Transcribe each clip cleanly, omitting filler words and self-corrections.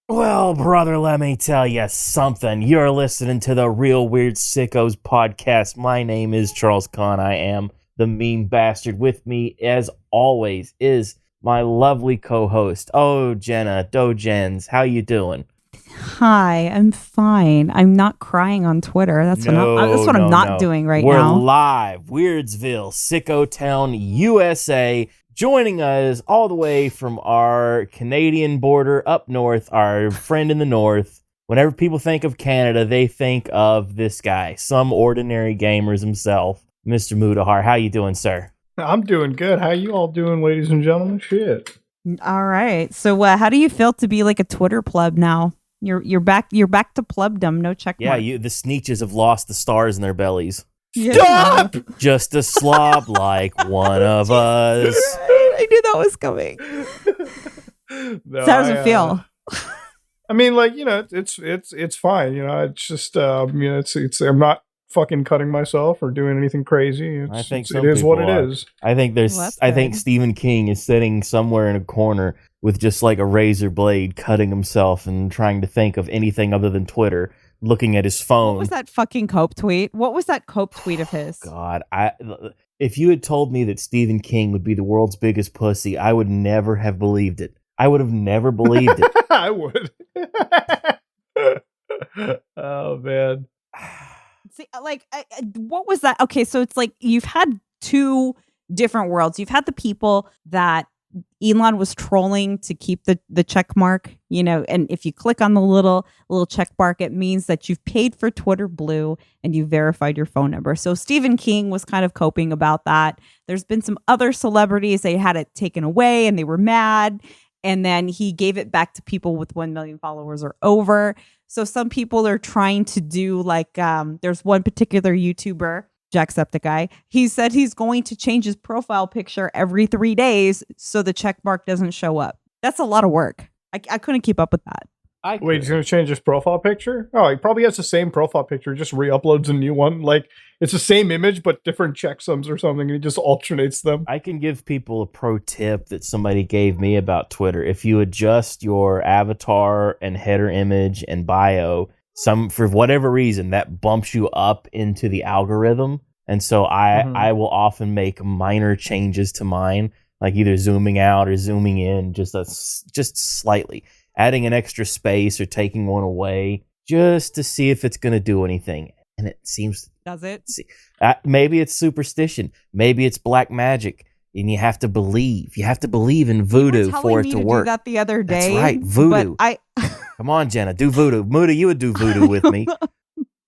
Well, brother, let me tell you something. You're listening to the Real Weird Sickos podcast. My name is Charles Kahn. I am the meme bastard. With me, as always, is my lovely co-host. Oh, Jenna, Dojens, how you doing? Hi, I'm fine. I'm not crying on Twitter. That's what I'm not doing right We're now. live, Weirdsville, Sicko Town, USA. Joining us all the way from our Canadian border up north, our friend in the north. Whenever people think of Canada, they think of this guy, some ordinary gamers himself, Mr. Mudahar. How you doing, sir? I'm doing good. How you all doing, ladies and gentlemen? Shit. All right. So, how do you feel to be like a Twitter pleb now? You're back. You're back to plebdom. No check mark. Yeah, the Sneetches have lost the stars in their bellies. Yeah. Stop! Just a slob like one of us. I knew that was coming. No, So how does it feel? I mean, like, it's fine. It's just it's I'm not fucking cutting myself or doing anything crazy. I think it is what it is. I think I think Stephen King is sitting somewhere in a corner with just like a razor blade cutting himself and trying to think of anything other than Twitter, looking at his phone. What was that fucking Cope tweet? What was that Cope tweet of his? God, if you had told me that Stephen King would be the world's biggest pussy, I would never have believed it. I would have never believed it. I would. Oh, man. See, what was that? Okay, so it's like you've had two different worlds. You've had the people that Elon was trolling to keep the check mark, and if you click on the little check mark, it means that you've paid for Twitter Blue and you verified your phone number. So Stephen King was kind of coping about that. There's been some other celebrities, they had it taken away and they were mad. And then he gave it back to people with 1 million followers or over. So some people are trying to do there's one particular YouTuber, Jacksepticeye. He said he's going to change his profile picture every 3 days so the check mark doesn't show up. That's a lot of work. I couldn't keep up with that. Wait, he's going to change his profile picture? Oh, he probably has the same profile picture, just re-uploads a new one. Like, it's the same image, but different checksums or something, and he just alternates them. I can give people a pro tip that somebody gave me about Twitter. If you adjust your avatar and header image and bio, for whatever reason, that bumps you up into the algorithm. And so I will often make minor changes to mine, like either zooming out or zooming in just slightly. Adding an extra space or taking one away just to see if it's going to do anything. And it seems... Does it? Maybe it's superstition. Maybe it's black magic. And you have to believe. You have to believe in voodoo for it to work. Do that the other day. That's right, voodoo. Come on, Jenna, do voodoo. Muda, you would do voodoo with me.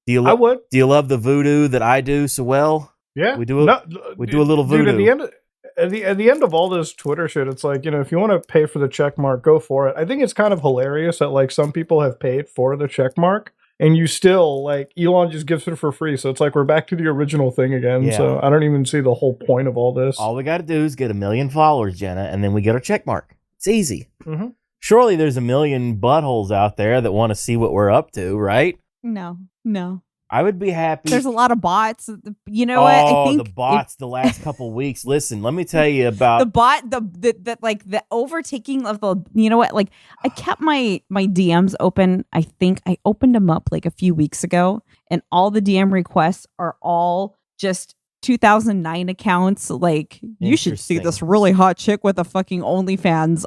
I would. Do you love the voodoo that I do so well? Yeah. We do a little voodoo. Dude, at the end of all this Twitter shit, it's like, if you want to pay for the check mark, go for it. I think it's kind of hilarious that like some people have paid for the check mark and you still like Elon just gives it for free. So it's like we're back to the original thing again. Yeah. So I don't even see the whole point of all this. All we got to do is get 1 million followers, Jenna, and then we get our check mark. It's easy. Mm-hmm. Surely there's 1 million buttholes out there that want to see what we're up to, right? No. I would be happy. There's a lot of bots. You know what? I think the bots the last couple weeks. Listen, let me tell you about the bot, the overtaking of the. You know what? Like I kept my DMs open. I think I opened them up like a few weeks ago, and all the DM requests are all just 2009 accounts. Like you should see this really hot chick with a fucking OnlyFans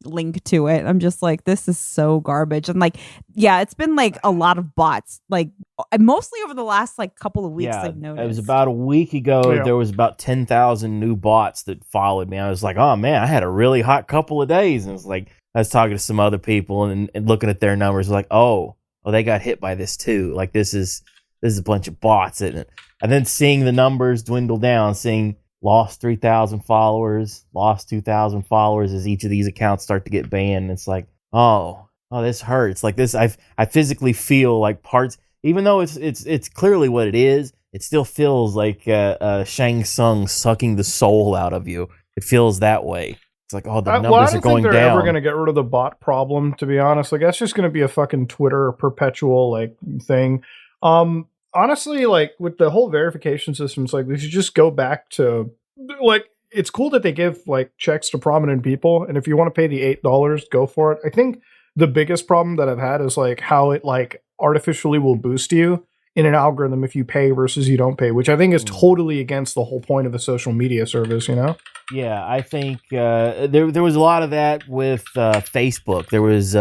link to it. I'm just like, this is so garbage. And like, yeah, it's been like a lot of bots, like mostly over the last like couple of weeks. I've noticed. It was about a week ago. Yeah. There was about 10,000 new bots that followed me. I was like, oh man, I had a really hot couple of days. And it's like, I was talking to some other people and looking at their numbers, like, oh, they got hit by this too. Like this is a bunch of bots, isn't it? And then seeing the numbers dwindle down, seeing lost 3,000 followers, lost 2,000 followers as each of these accounts start to get banned. And it's like, oh, this hurts. Like this, I physically feel like parts, even though it's clearly what it is, it still feels like Shang Tsung sucking the soul out of you. It feels that way. It's like, the numbers are going down. I don't think they're ever going to get rid of the bot problem, to be honest. Like that's just going to be a fucking Twitter perpetual like thing. Honestly, like with the whole verification systems, like they should just go back to like it's cool that they give like checks to prominent people, and if you want to pay the $8, go for it. I think the biggest problem that I've had is like how it like artificially will boost you in an algorithm if you pay versus you don't pay, which I think is totally against the whole point of a social media service, you know? Yeah, I think there was a lot of that with Facebook. There was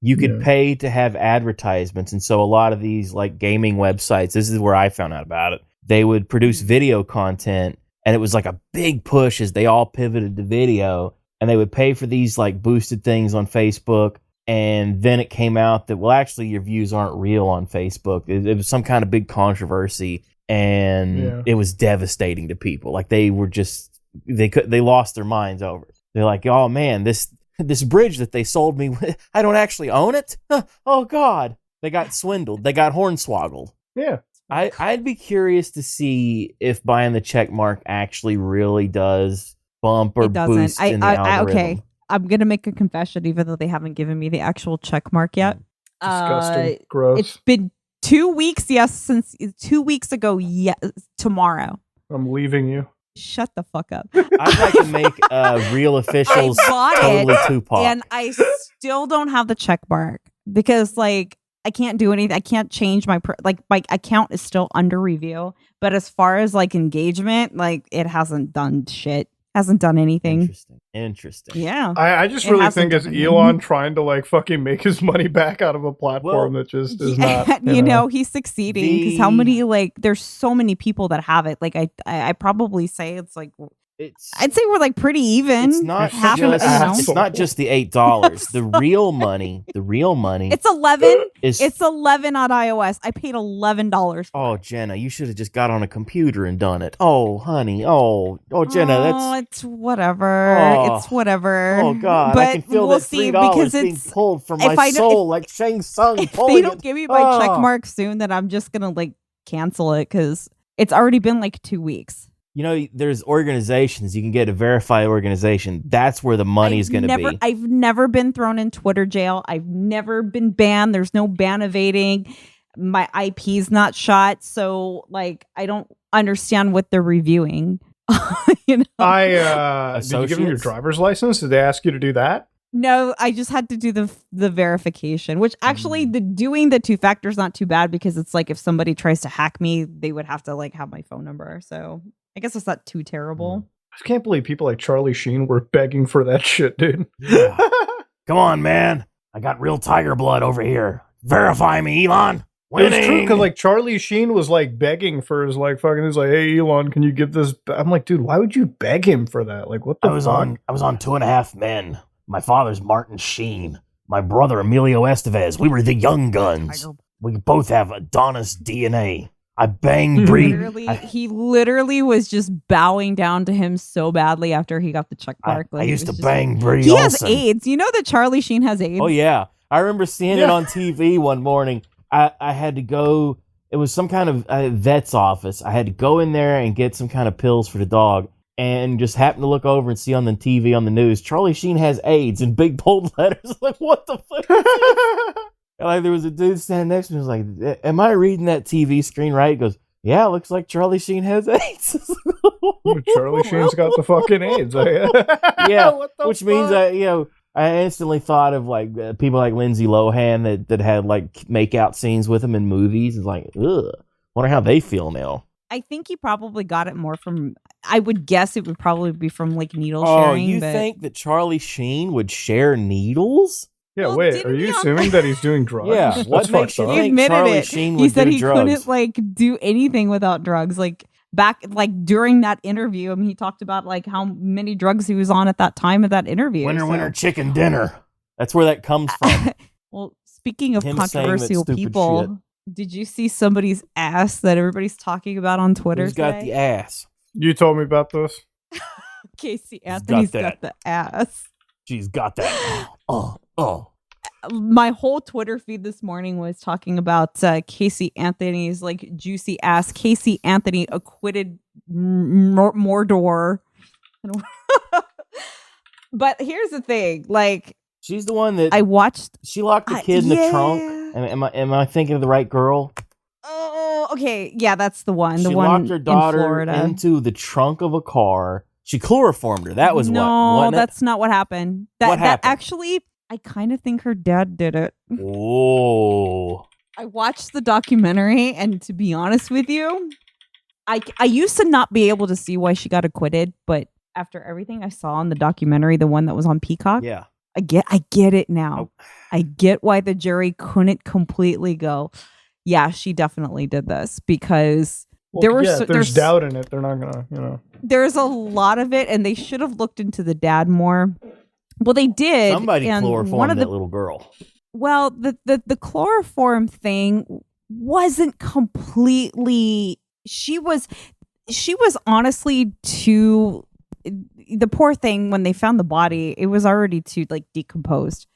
you could pay to have advertisements, and so a lot of these like gaming websites, this is where I found out about it. They would produce video content, and it was like a big push as they all pivoted to video, and they would pay for these like boosted things on Facebook. And then it came out that, well, actually, your views aren't real on Facebook. It was some kind of big controversy, and it was devastating to people. Like they were just they lost their minds over it. They're like, oh man, this bridge that they sold me, I don't actually own it. Oh God, they got swindled. They got hornswoggled. Yeah. I'd be curious to see if buying the check mark actually really does bump or boost in the algorithm. Okay. I'm going to make a confession, even though they haven't given me the actual check mark yet. Disgusting. Gross. It's been 2 weeks, since 2 weeks ago, tomorrow. I'm leaving you. Shut the fuck up. I'd like to make real officials totally Tupac. And I still don't have the check mark because, like, I can't do anything. I can't change my account is still under review. But as far as, like, engagement, like, it hasn't done shit. Hasn't done anything. Interesting. Yeah. I just really think it's Elon trying to like fucking make his money back out of a platform that just is not. You know, he's succeeding because how many like there's so many people that have it. Like I probably say it's like I'd say we're like pretty even. It's not it's not just the $8. The real money. It's 11. It's 11 on iOS. I paid $11. Oh, Jenna, you should have just got on a computer and done it. Oh, honey. Oh, Jenna, it's whatever. It's whatever. Oh God, but I can feel that $3 because being pulled from my soul like Shang Tsung. If they don't give me my check mark soon, then I'm just gonna like cancel it because it's already been like 2 weeks. You know, there's organizations, you can get a verified organization. That's where the money is going to be. I've never been thrown in Twitter jail. I've never been banned. There's no ban evading. My IP's not shot. So, like, I don't understand what they're reviewing. You know? Did you give them your driver's license? Did they ask you to do that? No, I just had to do the verification, which actually doing the 2-factor is not too bad because it's like if somebody tries to hack me, they would have to like have my phone number. So I guess it's not too terrible. I can't believe people like Charlie Sheen were begging for that shit, dude. Yeah. Come on, man. I got real tiger blood over here. Verify me, Elon. Winning. It's true because like Charlie Sheen was like begging for his like fucking. He's like, hey Elon, can you give this? I'm like, dude, why would you beg him for that? Like, what the? I was on 2.5 Men. My father's Martin Sheen. My brother Emilio Estevez. We were the Young Guns. We both have Adonis DNA. I banged Bree. He literally was just bowing down to him so badly after he got the check mark. I used to bang Bree. He has AIDS. You know that Charlie Sheen has AIDS. Oh yeah, I remember seeing it on TV one morning. I had to go. It was some kind of vet's office. I had to go in there and get some kind of pills for the dog. And just happened to look over and see on the TV on the news, Charlie Sheen has AIDS in big bold letters. Like, what the fuck? And like, there was a dude standing next to me. He was like, "Am I reading that TV screen right?" He goes, "Yeah, it looks like Charlie Sheen has AIDS." Charlie Sheen's got the fucking AIDS. Yeah, which means I instantly thought of like people like Lindsay Lohan that had like make out scenes with him in movies. It's like, ugh, wonder how they feel now. I think he probably got it more from. I would guess it would probably be from like needle sharing. Oh, you think that Charlie Sheen would share needles? Yeah, well, wait. Are you assuming that he's doing drugs? Yeah, what makes you think Charlie Sheen would do drugs? He said he couldn't like do anything without drugs. Like back, like during that interview, I mean, he talked about like how many drugs he was on at that time of that interview. Winner, chicken dinner. That's where that comes from. Well, speaking of controversial people. Shit. Did you see somebody's ass that everybody's talking about on Twitter? Who's got the ass? You told me about this. Casey Anthony's got the ass. She's got that. My whole Twitter feed this morning was talking about Casey Anthony's like juicy ass. Casey Anthony acquitted Mordor. But here's the thing, like she's the one that I watched. She locked the kid in the trunk. Am I thinking of the right girl? Oh, okay. Yeah, that's the one. She locked her daughter into the trunk of a car. She chloroformed her. That was no, that's not what happened. What happened? That actually, I kind of think her dad did it. Oh. I watched the documentary, and to be honest with you, I used to not be able to see why she got acquitted, but after everything I saw in the documentary, the one that was on Peacock, Yeah. I get it now. Oh. I get why the jury couldn't completely go, yeah, she definitely did this, because there's doubt in it. They're not gonna, There's a lot of it, and they should have looked into the dad more. Well, they did. Somebody chloroformed that little girl. Well, the chloroform thing wasn't completely. She was honestly too. The poor thing, when they found the body, it was already too decomposed.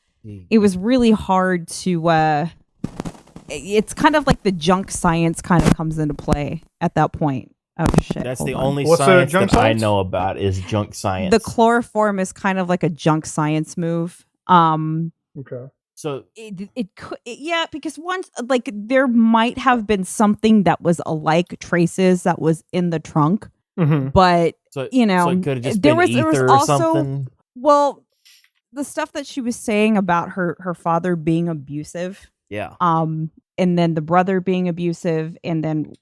It was really hard to. It's kind of like the junk science kind of comes into play at that point. Oh shit! That's the only science that I know about is junk science. The chloroform is kind of like a junk science move. Okay. So it could, because once there might have been something that was alike traces that was in the trunk, but so it could have just been ether there was or also, something. Well, the stuff that she was saying about her father being abusive, and then the brother being abusive, and then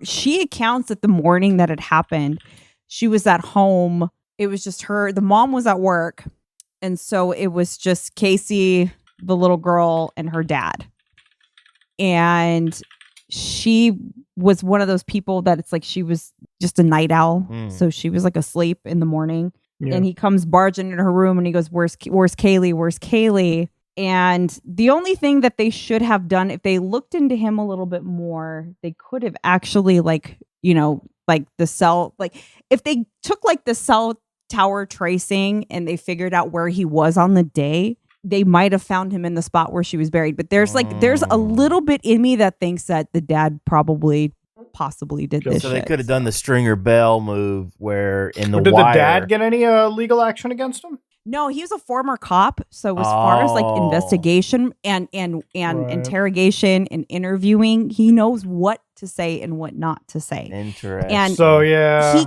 she accounts that the morning that it happened, she was at home. It was just her. The mom was at work, and so it was just Casey, the little girl, and her dad. And she was one of those people that it's like she was just a night owl. So she was asleep in the morning. Yeah. And he comes barging into her room and he goes, Where's Kaylee? Where's Kaylee? And the only thing that they should have done, if they looked into him a little bit more, they could have actually the cell, if they took the cell tower tracing and they figured out where he was on the day, they might have found him in the spot where she was buried. But there's a little bit in me that thinks that the dad possibly did this. So they could have done the Stringer Bell move where in the did wire. The dad get any legal action against him? No, he was a former cop. So as far as investigation and right. interrogation and interviewing, he knows what to say and what not to say. Interesting. And so yeah,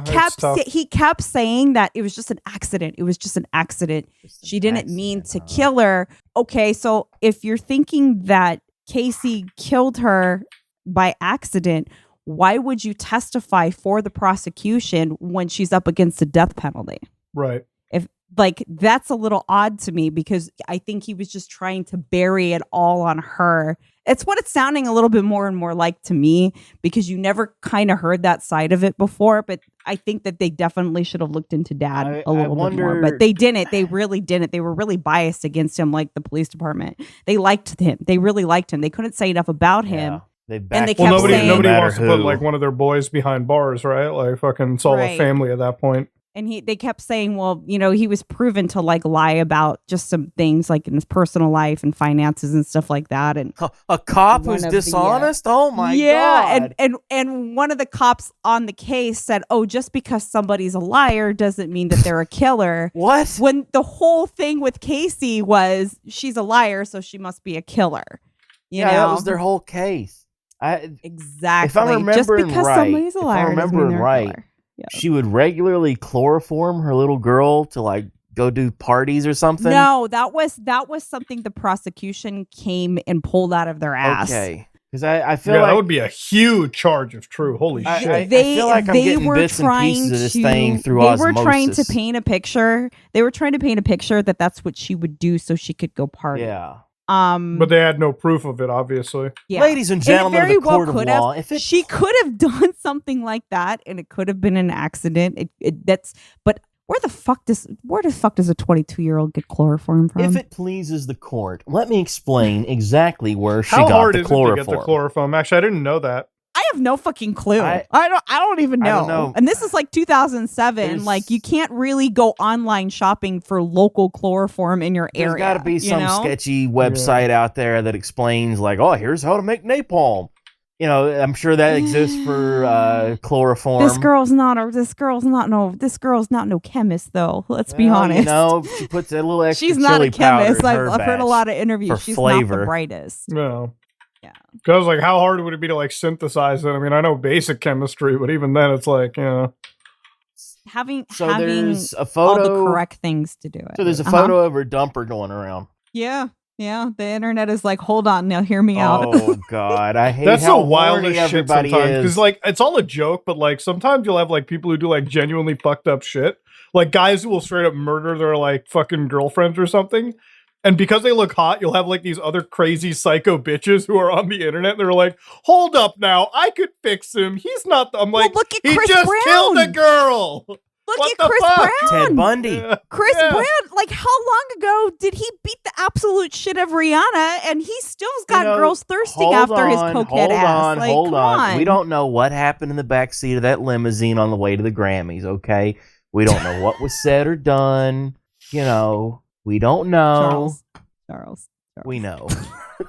he kept saying that it was just an accident. It was just an accident. She didn't mean to kill her. Okay, so if you're thinking that Casey killed her by accident, why would you testify for the prosecution when she's up against the death penalty? Right. That's a little odd to me, because I think he was just trying to bury it all on her. It's what it's sounding a little bit more and more like to me, because you never kind of heard that side of it before. But I think that they definitely should have looked into Dad a little bit more. But they didn't. They really didn't. They were really biased against him, like the police department. They liked him. They really liked him. They couldn't say enough about him. They kept nobody wants to put one of their boys behind bars, right? Fucking it's all a family at that point. And they kept saying, well, he was proven to lie about just some things in his personal life and finances and stuff like that. And a cop who's dishonest? Oh my God. And one of the cops on the case said, oh, just because somebody's a liar doesn't mean that they're a killer. What? When the whole thing with Casey was she's a liar, so she must be a killer. You know? That was their whole case. Exactly. If I'm remembering just because somebody's a liar doesn't mean they're a killer. Yeah. She would regularly chloroform her little girl to go do parties or something. No, that was something the prosecution came and pulled out of their ass. Okay, because I feel like that would be a huge charge if true. Holy shit! I feel like I'm getting bits and pieces of this thing through osmosis. They were trying to paint a picture. That that's what she would do so she could go party. Yeah. But they had no proof of it, obviously. Yeah. Ladies and gentlemen of the court of law, she could have done something like that, and it could have been an accident. But where the fuck does a 22-year-old get chloroform from? If it pleases the court, let me explain exactly where she got the chloroform. How hard is it to get the chloroform? Actually, I didn't know that. I have no fucking clue. I don't even know. I don't know. And this is 2007. You can't really go online shopping for local chloroform in your area. There's got to be some sketchy website out there that explains here's how to make napalm. I'm sure that exists for chloroform. This girl's not no chemist though. Let's be honest. She puts a little extra She's not a chemist. I've heard a lot of interviews. She's flavor. not the brightest. No. Yeah. Because how hard would it be to synthesize it? I mean, I know basic chemistry, but even then, it's having there's a all photo, the correct things to do it. So there's a photo of her dumper going around. Yeah. Yeah. The internet is like, hold on now, hear me out. Oh God, I hate That's how the wildest shit everybody sometimes. is. Because like it's all a joke, but like sometimes you'll have like people who do like genuinely fucked up shit. Like guys who will straight up murder their like fucking girlfriends or something. And because they look hot, you'll have like these other crazy psycho bitches who are on the internet. And they're like, hold up now, I could fix him. He's not. I'm like, look at he Chris just Brown. killed a girl. Look What at the Chris fuck? Brown. Ted Bundy. Yeah. Chris Yeah. Brown, like how long ago did he beat the absolute shit of Rihanna and he still's got girls thirsting after his cokehead ass? Like, Hold come on. We don't know what happened in the backseat of that limousine on the way to the Grammys, okay? We don't know what was said or done. You know, we don't know. Charles. We know.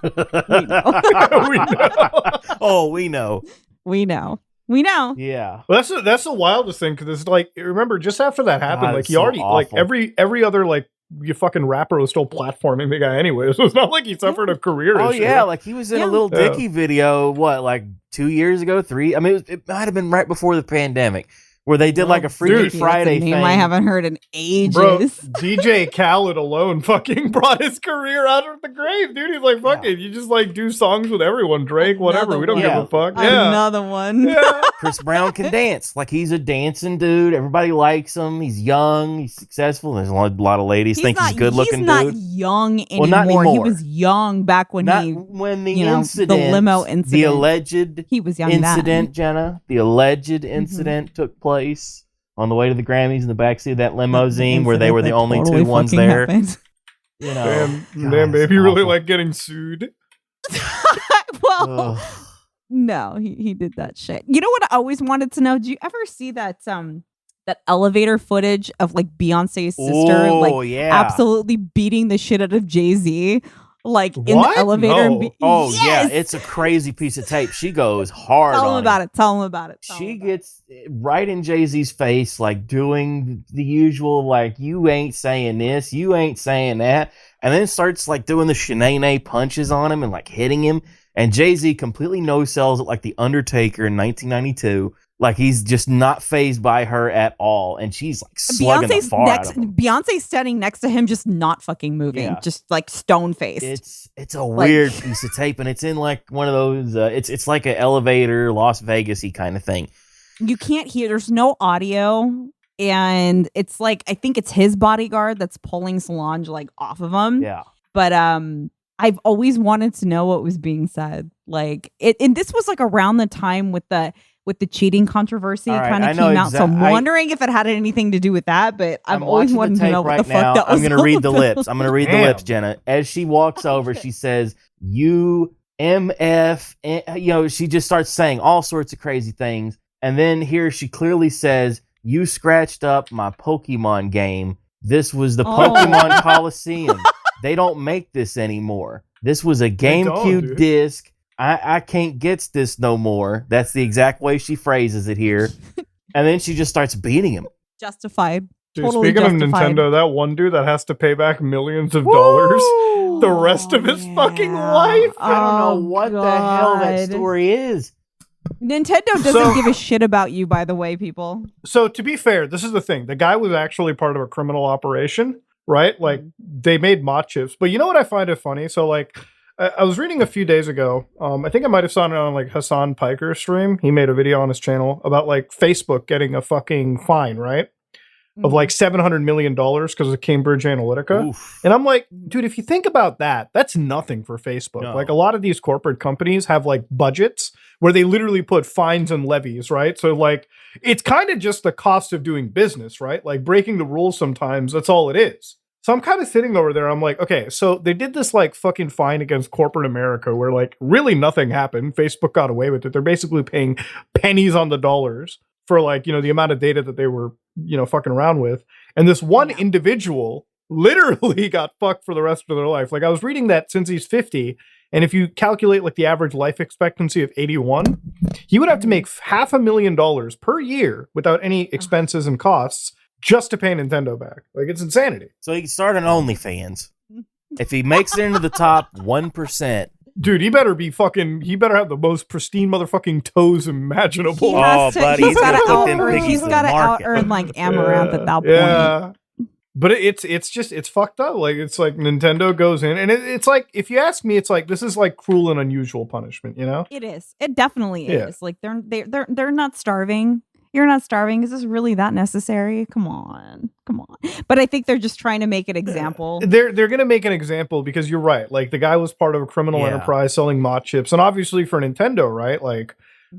We know. We know. Oh, we know. We know. We know. Yeah. Well, that's the wildest thing because it's like remember just after that happened, God, like it's he so already like awful. every other like you fucking rapper was still platforming the guy anyway. So it's not like he suffered a career Oh issue. yeah, like he was in a Little Yeah. Dicky video. What, like 2 years ago, 3? I mean, it might have been right before the pandemic, where they did like a Freaky Dude, Friday That's a name thing. I haven't heard in ages. Bro, DJ Khaled alone fucking brought his career out of the grave, dude. He's like, fuck Yeah. it. You just like do songs with everyone, Drake, whatever. We don't give one. a fuck. Yeah. Another one. Yeah. Chris Brown can dance. Like he's a dancing dude. Everybody likes him. He's young. He's successful. There's a lot of ladies think he's a good looking He's not dude. young anymore. Well, not He anymore. was young back when Not he when the you know, the incident, limo the incident. alleged he was young incident, then. Jenna, the alleged incident took place on the way to the Grammys in the backseat of that limousine where they were the only two ones there. Happened. You know, Damn, babe, you really like getting sued. Well, no, he did that shit. You know what I always wanted to know? Do you ever see that that elevator footage of like Beyonce's sister like absolutely beating the shit out of Jay-Z? Like in the elevator. No. Yes! Yeah, it's a crazy piece of tape. She goes hard. Tell him on about it. Tell him about it. She gets right in Jay-Z's face, like doing the usual, like, you ain't saying this, you ain't saying that, and then starts like doing the Shanae punches on him and like hitting him. And Jay-Z completely no-sells it like The Undertaker in 1992. Like he's just not fazed by her at all, and she's like slugging the far out of him. Beyonce's standing next to him, just not fucking moving, just like stone faced. It's a weird piece of tape, and it's in like one of those. It's like an elevator, Las Vegas-y kind of thing. You can't hear. There's no audio, and it's like I think it's his bodyguard that's pulling Solange like off of him. Yeah, but I've always wanted to know what was being said. Like and this was like around the time with the cheating controversy kind of came out. So I'm wondering if it had anything to do with that, but I've always wanted to know what the fuck that was. I'm going to read the lips. I'm going to read the lips, Jenna. As she walks over, she says, "You MF," you know, she just starts saying all sorts of crazy things. And then here she clearly says, "You scratched up my Pokemon game. This was the Pokemon Coliseum. They don't make this anymore. This was a GameCube disc. I can't get this no more." That's the exact way she phrases it here. And then she just starts beating him. Justified. Dude, totally speaking justified. of Nintendo, that one dude that has to pay back millions of dollars the rest of his fucking life. I don't know what the hell that story is. Nintendo doesn't give a shit about you, by the way, people. So to be fair, this is the thing. The guy was actually part of a criminal operation, right? Like they made mod chips. But you know what I find it funny? So like I was reading a few days ago. I think I might have saw it on like Hassan Piker's stream. He made a video on his channel about like Facebook getting a fucking fine, right? Of like $700 million because of Cambridge Analytica. Oof. And I'm like, dude, if you think about that, that's nothing for Facebook. No. Like a lot of these corporate companies have like budgets where they literally put fines and levies, right? So like, it's kind of just the cost of doing business, right? Like breaking the rules sometimes, that's all it is. So I'm kind of sitting over there. I'm like, okay, so they did this like fucking fine against corporate America where like really nothing happened. Facebook got away with it. They're basically paying pennies on the dollars for like, you know, the amount of data that they were, you know, fucking around with. And this one individual literally got fucked for the rest of their life. Like I was reading that since he's 50, and if you calculate like the average life expectancy of 81, he would have to make $500,000 per year without any expenses and costs just to pay Nintendo back. Like it's insanity. So he can start an OnlyFans. If he makes it into the top 1%. Dude, he better have the most pristine motherfucking toes imaginable. Buddy, he's got to out-earn like Amaranth at that point. Yeah. But it's fucked up. Like it's like Nintendo goes in, and it's like, if you ask me, it's like this is like cruel and unusual punishment. You know, It is. It definitely Yeah. is. Like they're not starving. You're not starving. Is this really that necessary? Come on. But I think they're just trying to make an example. they're gonna make an example because you're right. Like the guy was part of a criminal Yeah. enterprise selling mod chips, and obviously for Nintendo, right? Like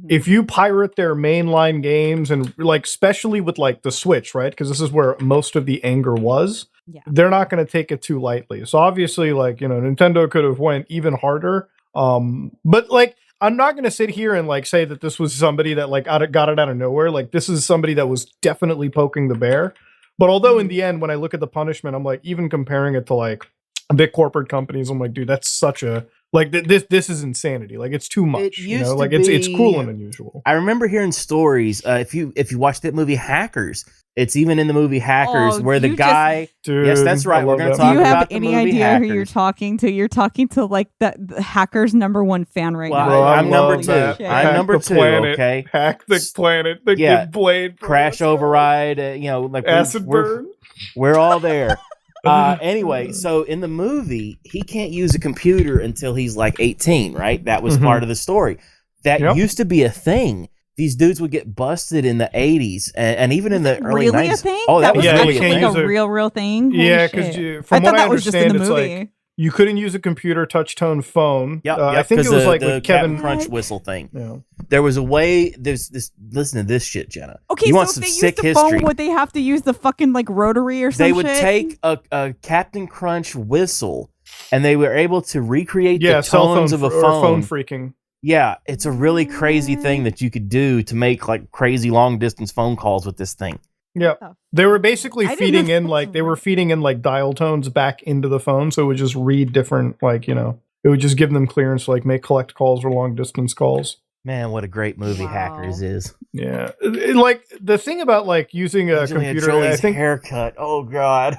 if you pirate their mainline games, and like especially with like the Switch, right? Because this is where most of the anger was. Yeah. They're not going to take it too lightly. So obviously, like, you know, Nintendo could have went even harder. But like, I'm not going to sit here and like say that this was somebody that like got it out of nowhere. Like this is somebody that was definitely poking the bear. But although in the end, when I look at the punishment, I'm like, even comparing it to like big corporate companies, I'm like, dude, that's such a like this is insanity. Like it's too much. You know, like it's cruel and unusual. I remember hearing stories. If you watch that movie Hackers, it's even in the movie Hackers where the guy. Dude, yes, that's right. We're going to talk Do you have about the any movie idea Hackers. who you're talking to? You're talking to like the Hackers #1 fan right Well, now. Bro, I I'm number love two. that. I'm Hack number the two. planet. Okay. Hack the planet. The Yeah. Kid Blade. Bro. Crash override. Like Acid burn. we're all there. Anyway, so in the movie, he can't use a computer until he's like 18, right? That was part of the story. That used to be a thing. These dudes would get busted in the 80s and even in the early really 90s. a thing? Oh, that was Yeah, really you a can't thing. use like a it. real thing. Holy Yeah, shit. because from I thought what I that was just in understand, the it's movie. like you couldn't use a computer touch tone phone. Yep, I think it 'cause was like the with Kevin. Crunch whistle thing. Yeah. There was a way. There's this. Listen to this shit, Jenna. Okay, you so want if some they use sick the history? phone, would they have to use the fucking like rotary or something? They would take a Captain Crunch whistle, and they were able to recreate the cell phone tones of a or phone freaking. Yeah, it's a really crazy thing that you could do to make like crazy long distance phone calls with this thing. Yeah, they were basically I didn't feeding know in that like was they were feeding in like dial tones back into the phone, so it would just read different, like, you know, it would just give them clearance to like make collect calls or long distance calls. Man, what a great movie Wow. Hackers is. Yeah, like the thing about like using a Angelina computer, I Jolie's think haircut. Oh god.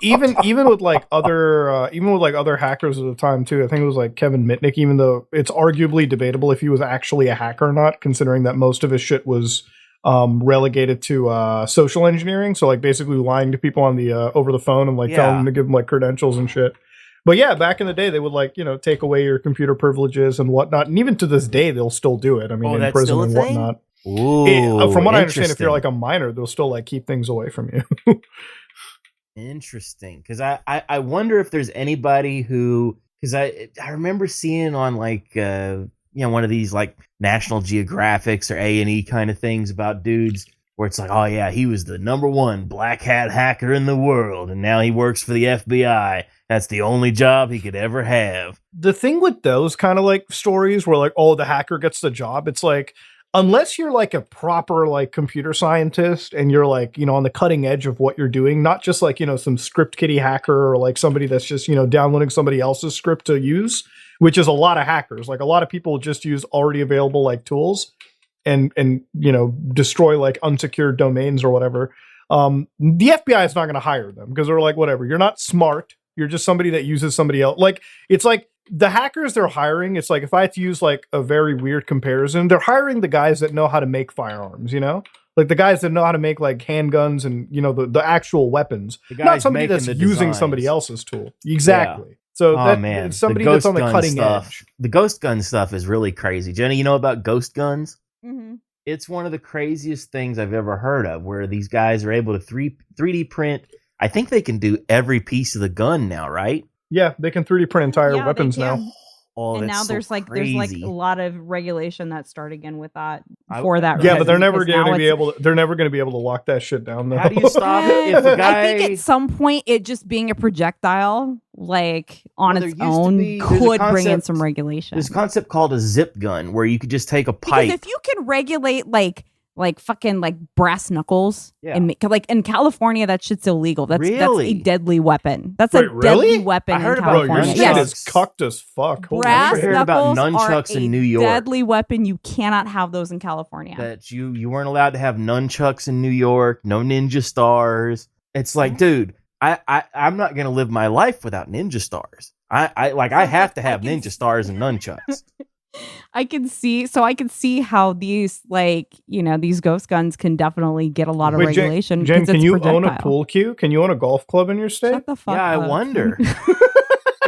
even with like other hackers at the time too. I think it was like Kevin Mitnick, even though it's arguably debatable if he was actually a hacker or not, considering that most of his shit was relegated to social engineering. So like basically lying to people on the over the phone and like telling them to give them like credentials and shit. But yeah, back in the day, they would like, you know, take away your computer privileges and whatnot. And even to this day, they'll still do it. I mean, in that's prison still a and thing? whatnot. Ooh, From what I understand, if you're interesting. like a minor, they'll still like keep things away from you. Interesting, because I wonder if there's anybody who, because I remember seeing on like one of these like National Geographics or A&E kind of things about dudes where it's like, oh yeah, he was the #1 black hat hacker in the world, and now he works for the FBI. That's the only job he could ever have. The thing with those kind of like stories where like, oh, the hacker gets the job, it's like, unless you're like a proper like computer scientist and you're like, you know, on the cutting edge of what you're doing, not just like, you know, some script kiddie hacker or like somebody that's just, you know, downloading somebody else's script to use, which is a lot of hackers. Like a lot of people just use already available like tools and you know, destroy like unsecured domains or whatever. The FBI is not going to hire them because they're like, whatever, you're not smart. You're just somebody that uses somebody else. Like, it's like the hackers they're hiring. It's like, if I had to use like a very weird comparison, they're hiring the guys that know how to make firearms, you know, like the guys that know how to make like handguns and, you know, the actual weapons, not somebody that's using somebody else's tool. Exactly. Yeah. So man, it's somebody that's on the cutting edge. The ghost gun stuff is really crazy. Jenny, you know about ghost guns? Mm-hmm. It's one of the craziest things I've ever heard of, where these guys are able to 3D print. I think they can do every piece of the gun now, right? Yeah, they can 3D print entire weapons now. Oh, and now so there's like crazy. there's like a lot of regulation that start again with that for that. Yeah, but they're never going to be able to. They're never going to be able to lock that shit down. Though. How do you stop it if a guy? I think at some point it just being a projectile, like on its own, could bring in some regulation. There's a concept called a zip gun where you could just take a pipe. Because if you can regulate like fucking like brass knuckles, and like in California that shit's illegal. That's a deadly weapon. That's a deadly weapon. I heard in about California. your shit is cucked as fuck. Brass heard about nunchucks in New York. Deadly weapon. You cannot have those in California. That you weren't allowed to have nunchucks in New York. No ninja stars. It's like, dude, I'm not gonna live my life without ninja stars. I have to have ninja stars and nunchucks. I can see how these these ghost guns can definitely get a lot of regulation. Jen, can you own a projectile. pool cue? Can you own a golf club in your state? Shut the fuck Yeah, I up. wonder.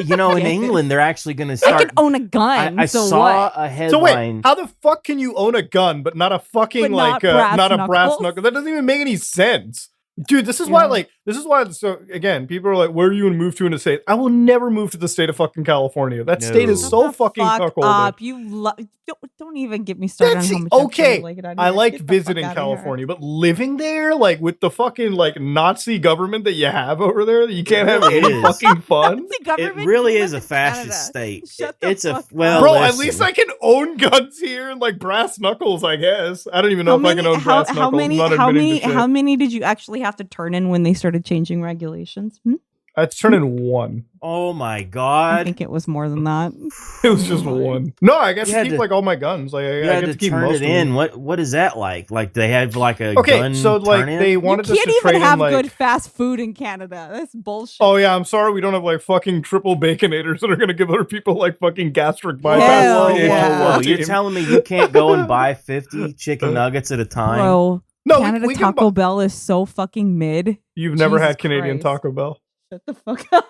In England, they're actually going to I start. can own a gun. I so saw what? a So headline. wait, how the fuck can you own a gun but not a fucking But not not a brass brass knuckles? knuckle? That doesn't even make any sense. Dude, this is why so again, people are like, where are you gonna move to in a state? I will never move to the state of fucking California. That state is No. so Shut the fucking fuck cuckolded. up. Don't even get me started That's on how much okay. I like Get the fuck visiting outta here. California, but living there, like with the fucking like Nazi government that you have over there, that you can't have It any is. fucking fun. The It government really you is a live in fascist Canada. state. Shut the It's a fuck up. well, Bro, listen, at least I can own guns here and like brass knuckles, I guess. I don't even know if I can own brass knuckles. I'm not admitting to shit. how many did you actually have to turn in when they started changing regulations? That's turning one. Oh my I god! think it was more than that. It was just one. No, I got You to had keep to- like all my guns. Like I You get had to to keep turn most it of them. in. What is that like? Like they have like a Okay, gun so like turn-in? they You wanted us can't to trade even have in like. good fast food in Canada. That's bullshit. Oh yeah, I'm sorry we don't have like fucking triple baconators that are gonna give other people like fucking gastric Hell bypass. yeah. Whoa, you're telling me you can't go and buy 50 chicken nuggets at a time? Bro, No, Canada we can Taco buy- Bell is so fucking mid. You've never Jesus had Canadian Christ. Taco Bell. Shut the fuck up.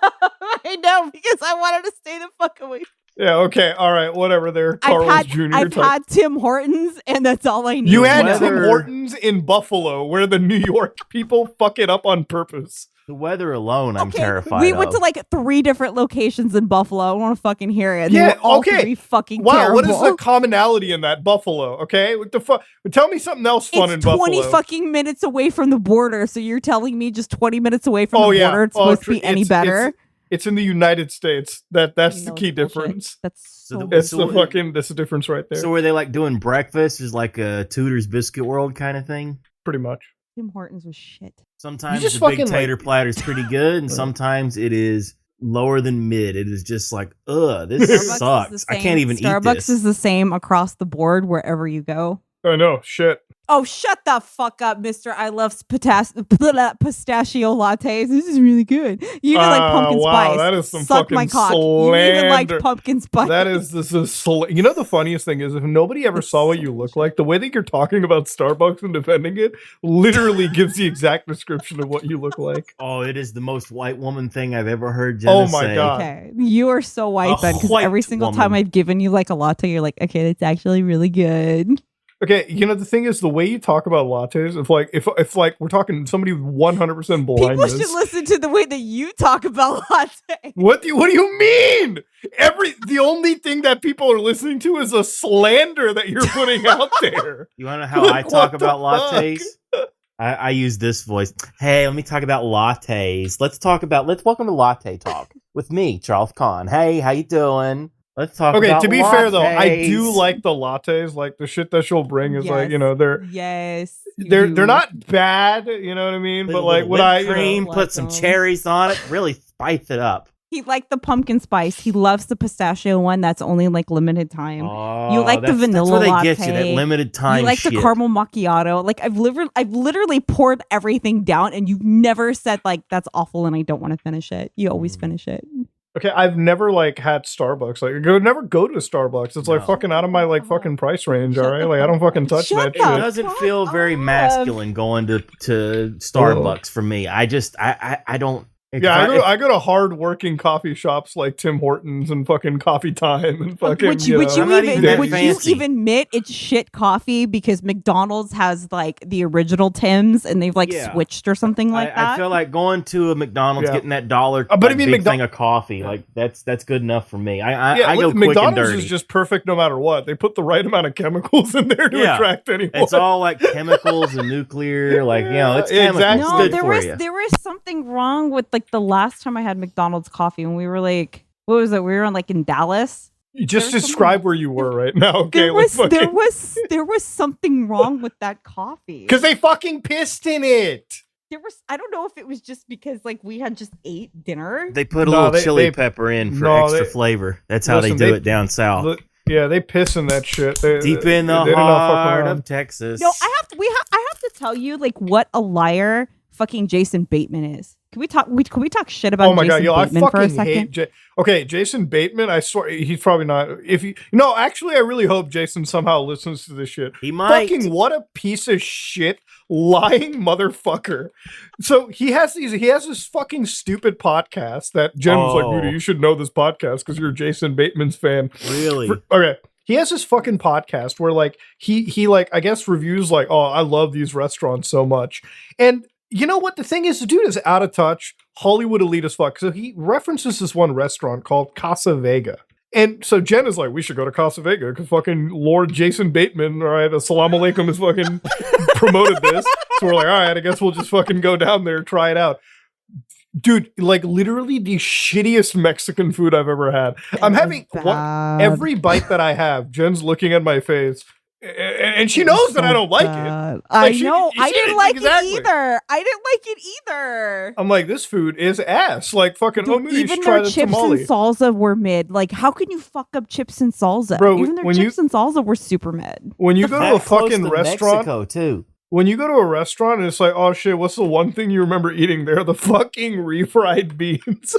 I know, because I wanted to stay the fuck away. Yeah, okay, all right, whatever. There, Carl's Jr. I've had Tim Hortons, and that's all I need. You had Weather- Tim Hortons in Buffalo, where the New York people fuck it up on purpose. The weather alone, I'm terrified We of. went to like 3 different locations in Buffalo. I want to fucking hear it. Yeah, They were all okay. 3 fucking Wow, terrible. what is the commonality in that Buffalo? Okay, what the fuck? Tell me something else fun in It's Buffalo. 20 fucking minutes away from the border, so you're telling me just 20 minutes away from Oh, the yeah. border it's Oh, supposed to be any it's- better? It's in the United States. That's You the know key it's bullshit. difference. That's So so the- It's So the what- fucking. That's the difference right there. So were they like doing breakfast? Is like a Tudor's Biscuit World kind of thing? Pretty much. Tim Hortons was shit. Sometimes just the big fucking, like- tater platter is pretty good, and sometimes it is lower than mid. It is just like, ugh, this Starbucks is sucks. the I same- can't even Starbucks eat this. is the same across the board wherever you go. I know. Shit. Oh, shut the fuck up, Mister. I love pistachio lattes. This is really good. You even like pumpkin wow, spice. that is some Suck my fucking cock. You even like slander. pumpkin spice. That is this is. You know the funniest thing is if nobody ever It's saw what so you look bullshit. like, the way that you're talking about Starbucks and defending it literally gives the exact description of what you look like. Oh, it is the most white woman thing I've ever heard Jenna Oh my say. God. Okay, you are so white, A Ben. Because white every single time woman. I've given you like a latte, you're like, okay, that's actually really good. Okay, you know the thing is the way you talk about lattes. If like we're talking somebody with 100% People blindness. should listen to the way that you talk about latte. What do you mean? The only thing that people are listening to is a slander that you're putting out there. You want to know how I Like, talk what the about fuck? lattes? I use this voice. Hey, let me talk about lattes. Let's welcome to Latte Talk with me, Charles Kahn. Hey, how you doing? Let's talk Okay, about to be fair though, I do lattes. like the lattes. Like the shit that she'll bring is like, you know, they're Yes. they're not bad, you know what I mean? But like what I cream, know, put some like 'em. cherries on it, really spice it up. He liked the pumpkin spice. He loves the pistachio one. That's only like limited time. Oh, You like the that's vanilla where they get you, latte. that limited time You like shit. the caramel macchiato. Like I've literally poured everything down, and you've never said like that's awful and I don't want to finish it. You always finish it. Okay, I've never like had Starbucks. Like never go to Starbucks. It's like No. fucking out of my like fucking price range, Shut all right? the Like I don't fuck fucking up. touch Shut that the It shit. doesn't fuck feel very up. masculine going to Starbucks for me. I just I don't. if Yeah, I- if- I go to hard-working coffee shops like Tim Hortons and fucking Coffee Time and fucking. Would you you I'm not even that would you fancy. even admit it's shit coffee because McDonald's has like the original Tim's and they've like Yeah. switched or something like that? I feel like going to a McDonald's, Yeah. getting that dollar, But I mean, big McDo- thing of coffee, like that's good enough for me. I Yeah, go quick and McDonald's dirty. is just perfect no matter what. They put the right amount of chemicals in there to Yeah. attract anyone. It's all like chemicals and nuclear, like it's Yeah, chemicals. exactly. It's No, good there for was you. there was something wrong with like the last time I had McDonald's coffee when we were like, what was it? We were like in Dallas. You just there's describe where you were right now. Okay, There was like there was something wrong with that coffee. because they fucking pissed in it. There was I don't know if it was just because like we had just ate dinner. They put a No, little chili they- pepper in for no, extra they- flavor. That's how Listen, they do they- it down south. Look, yeah, they piss in that shit. They, Deep in the they do not fuck heart around. of Texas. No, I have to tell you like what a liar fucking Jason Bateman is. Can we talk shit about Jason Bateman for a second? Okay, Jason Bateman, I swear he's probably not. Actually, I really hope Jason somehow listens to this shit. He might. Fucking what a piece of shit, lying motherfucker. So he has this fucking stupid podcast that Jen was like, Rudy, you should know this podcast because you're Jason Bateman's fan. Really? Okay. He has this fucking podcast where like he like I guess reviews like, oh, I love these restaurants so much. And you know what? The thing is, the dude is out of touch, Hollywood elite as fuck. So he references this one restaurant called Casa Vega. And so Jen is like, we should go to Casa Vega because fucking Lord Jason Bateman, all right, assalamu alaikum, has fucking promoted this. So we're like, all right, I guess we'll just fucking go down there and try it out. Dude, like literally the shittiest Mexican food I've ever had. I'm having every bite that I have, Jen's looking at my face. And she knows that I don't like it. I know. I didn't like it either. I didn't like it either. I'm like, this food is ass. Like, fucking, dude, even their chips tamale. And salsa were mid. Like, how can you fuck up chips and salsa? Bro, even their chips and salsa were super mid. When you go to a fucking restaurant, Mexico too. When you go to a restaurant and it's like, oh shit, what's the one thing you remember eating there? The fucking refried beans.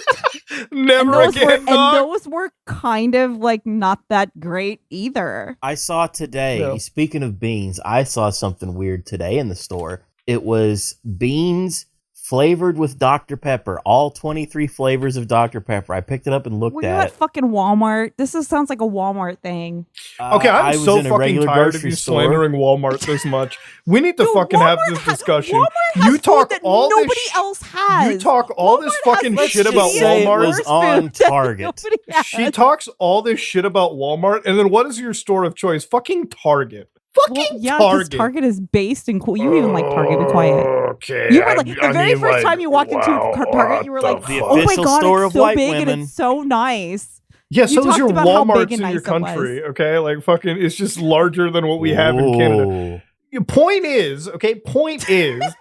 Never again. And those were kind of like not that great either. I saw today, speaking of beans, I saw something weird today in the store. It was beans flavored with Dr. Pepper, all 23 flavors of Dr. Pepper. I picked it up and looked at it. We're at fucking Walmart. This sounds like a Walmart thing. Okay, I'm so fucking tired of you slandering Walmart this much. We need to fucking have this discussion. Walmart has food that nobody else has. You talk all this fucking shit about Walmart. It was on Target. She talks all this shit about Walmart, and then what is your store of choice? Fucking Target. Fucking Target. Target is based in cool. You even like Target. Be quiet. Okay. You were like the very first time you walked into Target, you were like, "Oh my god, it's so big and it's so nice." Yeah, so is your Walmarts in your country. Okay, like fucking, it's just larger than what we have in Canada. Point is,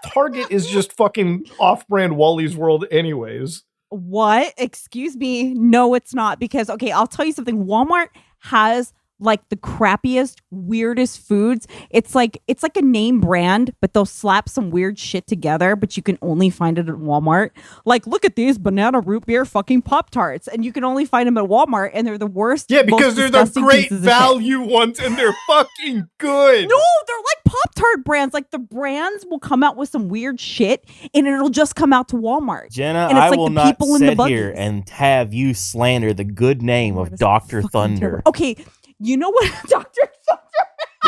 Target is just fucking off-brand Wally's World, anyways. What? Excuse me? No, it's not because I'll tell you something. Walmart has like the crappiest, weirdest foods. It's like a name brand, but they'll slap some weird shit together, but you can only find it at Walmart. Like, look at these banana root beer fucking Pop-Tarts, and you can only find them at Walmart, and they're the worst. Yeah, because they're the great value ones, and they're fucking good. No, they're like Pop-Tart brands. Like, the brands will come out with some weird shit, and it'll just come out to Walmart. Jenna, and it's like will not sit here and have you slander the good name of Dr. Thunder. Okay, you know what, Dr. Thunder?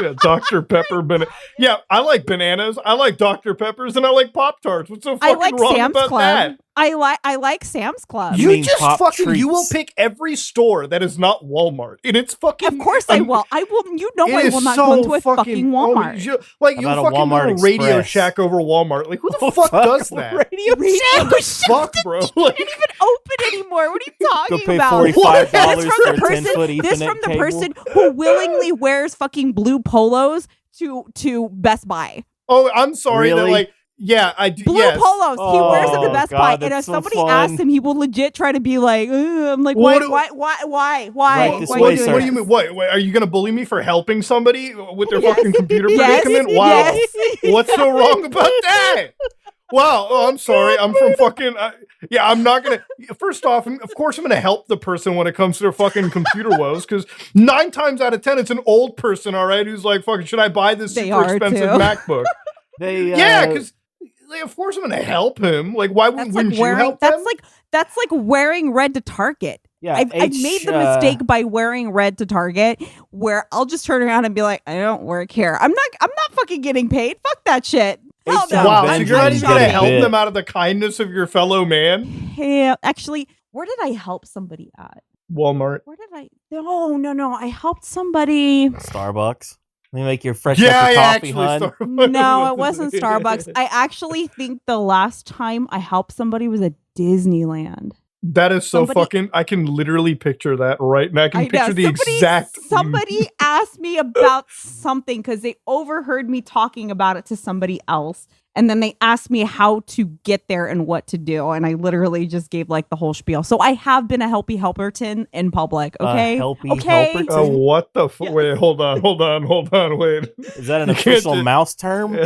Yeah, Dr. Pepper. Yeah, I like bananas. I like Dr. Peppers, and I like Pop-Tarts. What's so fucking wrong Sam's about Club. that? I like Sam's Club. You just fucking, you will pick every store that is not Walmart. And it's fucking... Of course I will. I will, you know I will not go into a fucking Walmart. You'll fucking go to Radio Shack over Walmart. Like, who the fuck does that? Radio Shack? Fuck, bro. Like, can't even open anymore. What are you talking about? $45 for a 10-foot Ethernet This from the person who willingly wears fucking blue polos to Best Buy. Oh, I'm sorry. Really? That, like, yeah, I do. Blue polos. He wears them to Best Buy, and if somebody asks him, he will legit try to be like, I'm like, why? What do you mean? What? Are you gonna bully me for helping somebody with their fucking computer predicament? Wow. What's so wrong about that? Wow. Oh, I'm sorry. I'm from fucking. I'm not gonna. First off, of course, I'm gonna help the person when it comes to their fucking computer woes, because 9 times out of 10, it's an old person, all right, who's like, fucking, should I buy this super expensive MacBook? Because. Of course I'm going to help him. Like, why wouldn't you help him? That's like wearing red to Target. Yeah, I made the mistake by wearing red to Target, where I'll just turn around and be like, I don't work here. I'm not fucking getting paid. Fuck that shit. Wow, so you're not even going to help them out of the kindness of your fellow man? Yeah, actually, where did I help somebody at? Walmart. Where did I? No. I helped somebody. Starbucks. Let me make your fresh cup of coffee, hon. No, it wasn't Starbucks. I actually think the last time I helped somebody was at Disneyland. That is so fucking... I can literally picture that right now. I can picture the exact... Somebody asked me about something because they overheard me talking about it to somebody else. And then they asked me how to get there and what to do. And I literally just gave like the whole spiel. So I have been a Helpy Helperton in public. Okay. Helperton? What the wait, hold on, wait. Is that an official mouse term?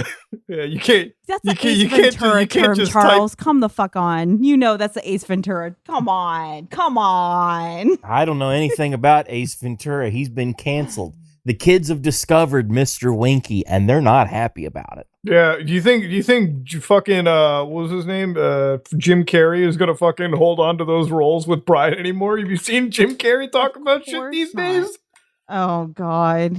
Yeah, you can't. That's the Ace Ventura term, Charles. Come the fuck on. You know that's the Ace Ventura. Come on. I don't know anything about Ace Ventura. He's been canceled. The kids have discovered Mr. Winky, and they're not happy about it. Yeah, do you think fucking what was his name? Jim Carrey is gonna fucking hold on to those roles with pride anymore? Have you seen Jim Carrey talk about shit these days? Oh God,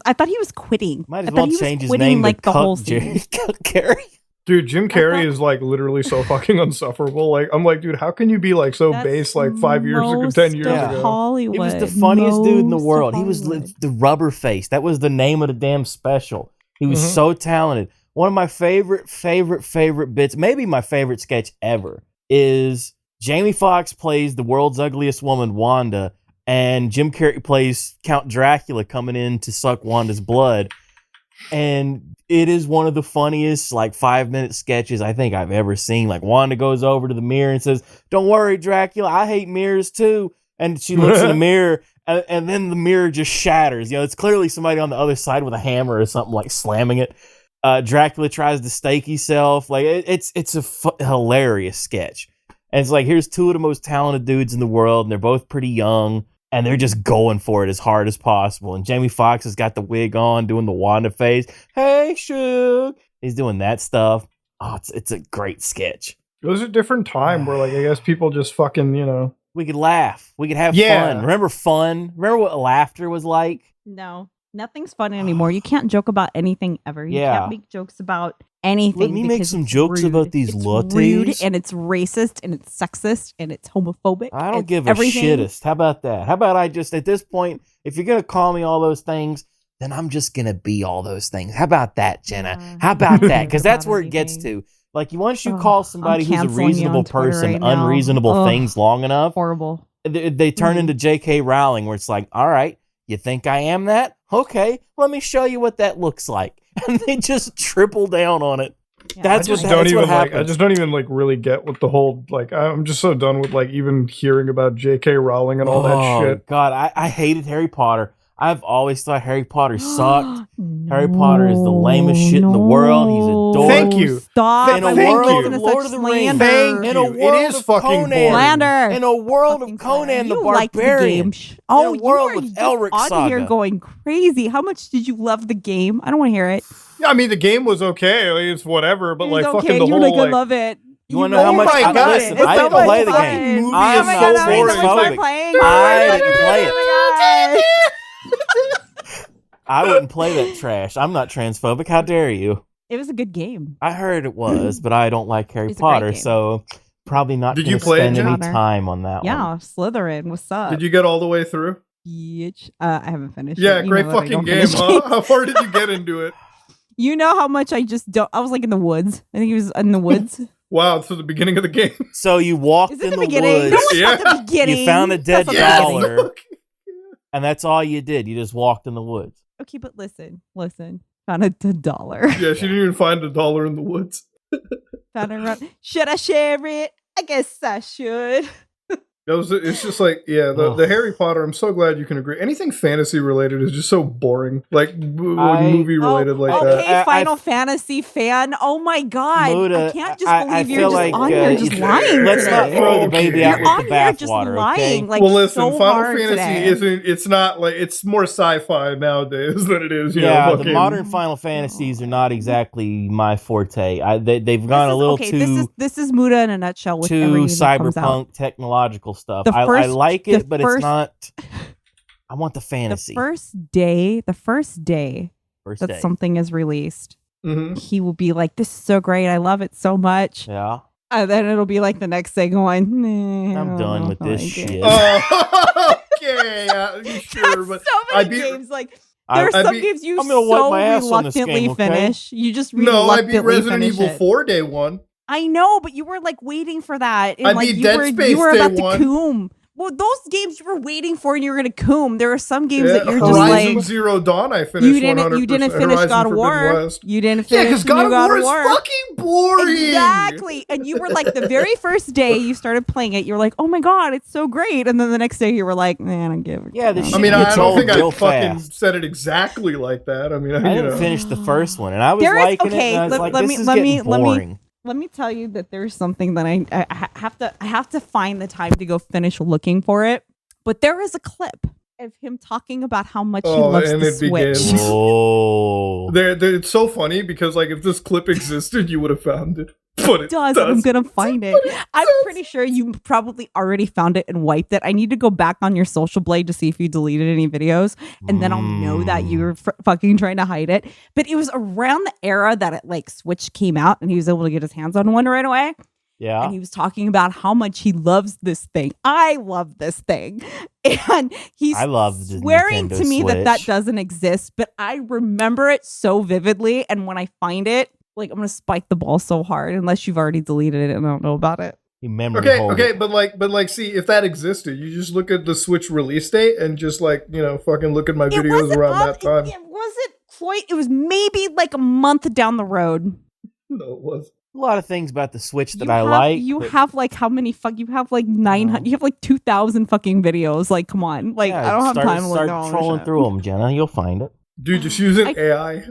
I thought he was quitting. Might as well change his name like to the whole Cuck Carrey. Dude, Jim Carrey is like literally so fucking insufferable. Like, I'm like, dude, how can you be like so base like 5 years ago, 10 years ago? Hollywood. He was the funniest dude in the world. He was the rubber face. That was the name of the damn special. He was so talented. One of my favorite bits, maybe my favorite sketch ever, is Jamie Foxx plays the world's ugliest woman, Wanda, and Jim Carrey plays Count Dracula coming in to suck Wanda's blood. And it is one of the funniest, like, 5-minute sketches I think I've ever seen. Like, Wanda goes over to the mirror and says, "Don't worry, Dracula, I hate mirrors too." And she looks in the mirror, and then the mirror just shatters. You know, it's clearly somebody on the other side with a hammer or something, like, slamming it. Dracula tries to stake himself. Like, it's a hilarious sketch. And it's like, here's two of the most talented dudes in the world, and they're both pretty young. And they're just going for it as hard as possible. And Jamie Foxx has got the wig on, doing the Wanda face. "Hey, Suge." He's doing that stuff. Oh, it's a great sketch. It was a different time where, like, I guess people just fucking, you know. We could laugh. We could have fun. Remember fun? Remember what laughter was like? No, nothing's fun anymore. You can't joke about anything ever. You can't make jokes about anything. Let me make some jokes about these lattes. Rude, and it's racist, and it's sexist, and it's homophobic. I don't give a shittest. How about that? How about I just, at this point, if you're going to call me all those things, then I'm just going to be all those things. How about that, Jenna? How about that? Because that's where it gets to. Like, once you call somebody who's a reasonable person unreasonable things long enough, horrible. They turn into J.K. Rowling, where it's like, all right, you think I am that? Okay, let me show you what that looks like. And they just triple down on it. Yeah, that's what happens. I just don't even like really get what the whole, like, I'm just so done with like even hearing about J.K. Rowling and all that shit. God, I hated Harry Potter. I've always thought Harry Potter sucked. Harry Potter is the lamest shit in the world. He's a dork. Thank you. Stop. In a world of Lord of the Rings. In a world of Conan. In a world of Conan the Barbarian. Oh, in a world with Elric on Saga. Here going crazy. How much did you love the game? I don't want to hear it. Yeah, I mean, the game was okay. Like, it's whatever, but like fucking the you whole like, like, I love it. You want to know how much? Listen, I didn't play the game. I am so transphobic. I didn't play it. I wouldn't play that trash. I'm not transphobic. How dare you? It was a good game. I heard it was, but I don't like Harry Potter, so probably not going to spend any time on that one. Yeah, Slytherin. What's up? Did you get all the way through? I haven't finished. Yeah, great fucking game, huh? How far did you get into it? You know how much I just don't. I was like in the woods. I think he was in the woods. Wow, it's the beginning of the game. So you walked in the beginning? woods. No, it's not the beginning. You found a dead dollar, and that's all you did. You just walked in the woods. Okay, but listen. Found a dollar. Yeah, she didn't even find a dollar in the woods. Found it around. Should I share it? I guess I should. It's just like, yeah, the Harry Potter, I'm so glad you can agree. Anything fantasy related is just so boring. Like movie related like that. Okay, Final Fantasy fan. Oh my God. Muda, I can't just believe you're just like, on here just lying. Let's not throw the baby out with the bathwater, okay? Like, well, listen, so Final Fantasy it's not like, it's more sci-fi nowadays than it is, the modern Final Fantasies are not exactly my forte. They've gone a little too... This is Muda in a nutshell with too cyberpunk technological stuff. I like it, but it's not. I want the fantasy. The first day that something is released, he will be like, "This is so great! I love it so much." Yeah. And then it'll be like the next day going, "I'm done with this shit." Okay, sure, but so many games like. There are some games you so reluctantly finish. You just reluctantly I beat Resident Evil 4 day one. I know, but you were like waiting for that. And, I beat Dead Space you were about day one. to coom Well, those games you were waiting for and you were gonna coom. There are some games that you're Horizon just like Zero Dawn. I finished. you didn't finish Horizon God of Forbidden War. West. You didn't Yeah, finish because God of War is War. fucking boring. Exactly. And you were like, the very first day you started playing it, you were like, oh my God, it's so great. And then the next day you were like, man, I don't give a Yeah, shit. I mean, I don't think I real fucking fast. said it exactly like that. I mean, I didn't finish the first one, and I was There is- liking okay, it. And I was let- like, let this me- is let getting me- let me- boring. Let me tell you that there's something that I have to find the time to go finish looking for it. But there is a clip of him talking about how much he loves and the it Switch. begins. Oh, It's so funny because like if this clip existed, you would have found it. But it does. does. I'm gonna find it. I'm pretty sure you probably already found it and wiped it. I need to go back on your social blade to see if you deleted any videos, and then I'll know that you were fucking trying to hide it. But it was around the era that it like Switch came out, and he was able to get his hands on one right away. yeah. And he was talking about how much he loves this thing. I love this thing, and he's I love the swearing Nintendo to me that Switch. doesn't exist. But I remember it so vividly, and when I find it. Like, I'm gonna spike the ball so hard unless you've already deleted it and I don't know about it. He memory Okay, hold okay, it. but like, see, if that existed, you just look at the Switch release date and just like, fucking look at my videos around that time. It wasn't quite. It was maybe like a month down the road. No, it was. A lot of things about the Switch that You I have- like. You but- have like how many fuck? You have like 900. You have like 2,000 fucking videos. Like, come on. Like, yeah, I don't have start, time to look start at all this trolling shit. through them, Jenna. You'll find it. Dude, just using I- AI.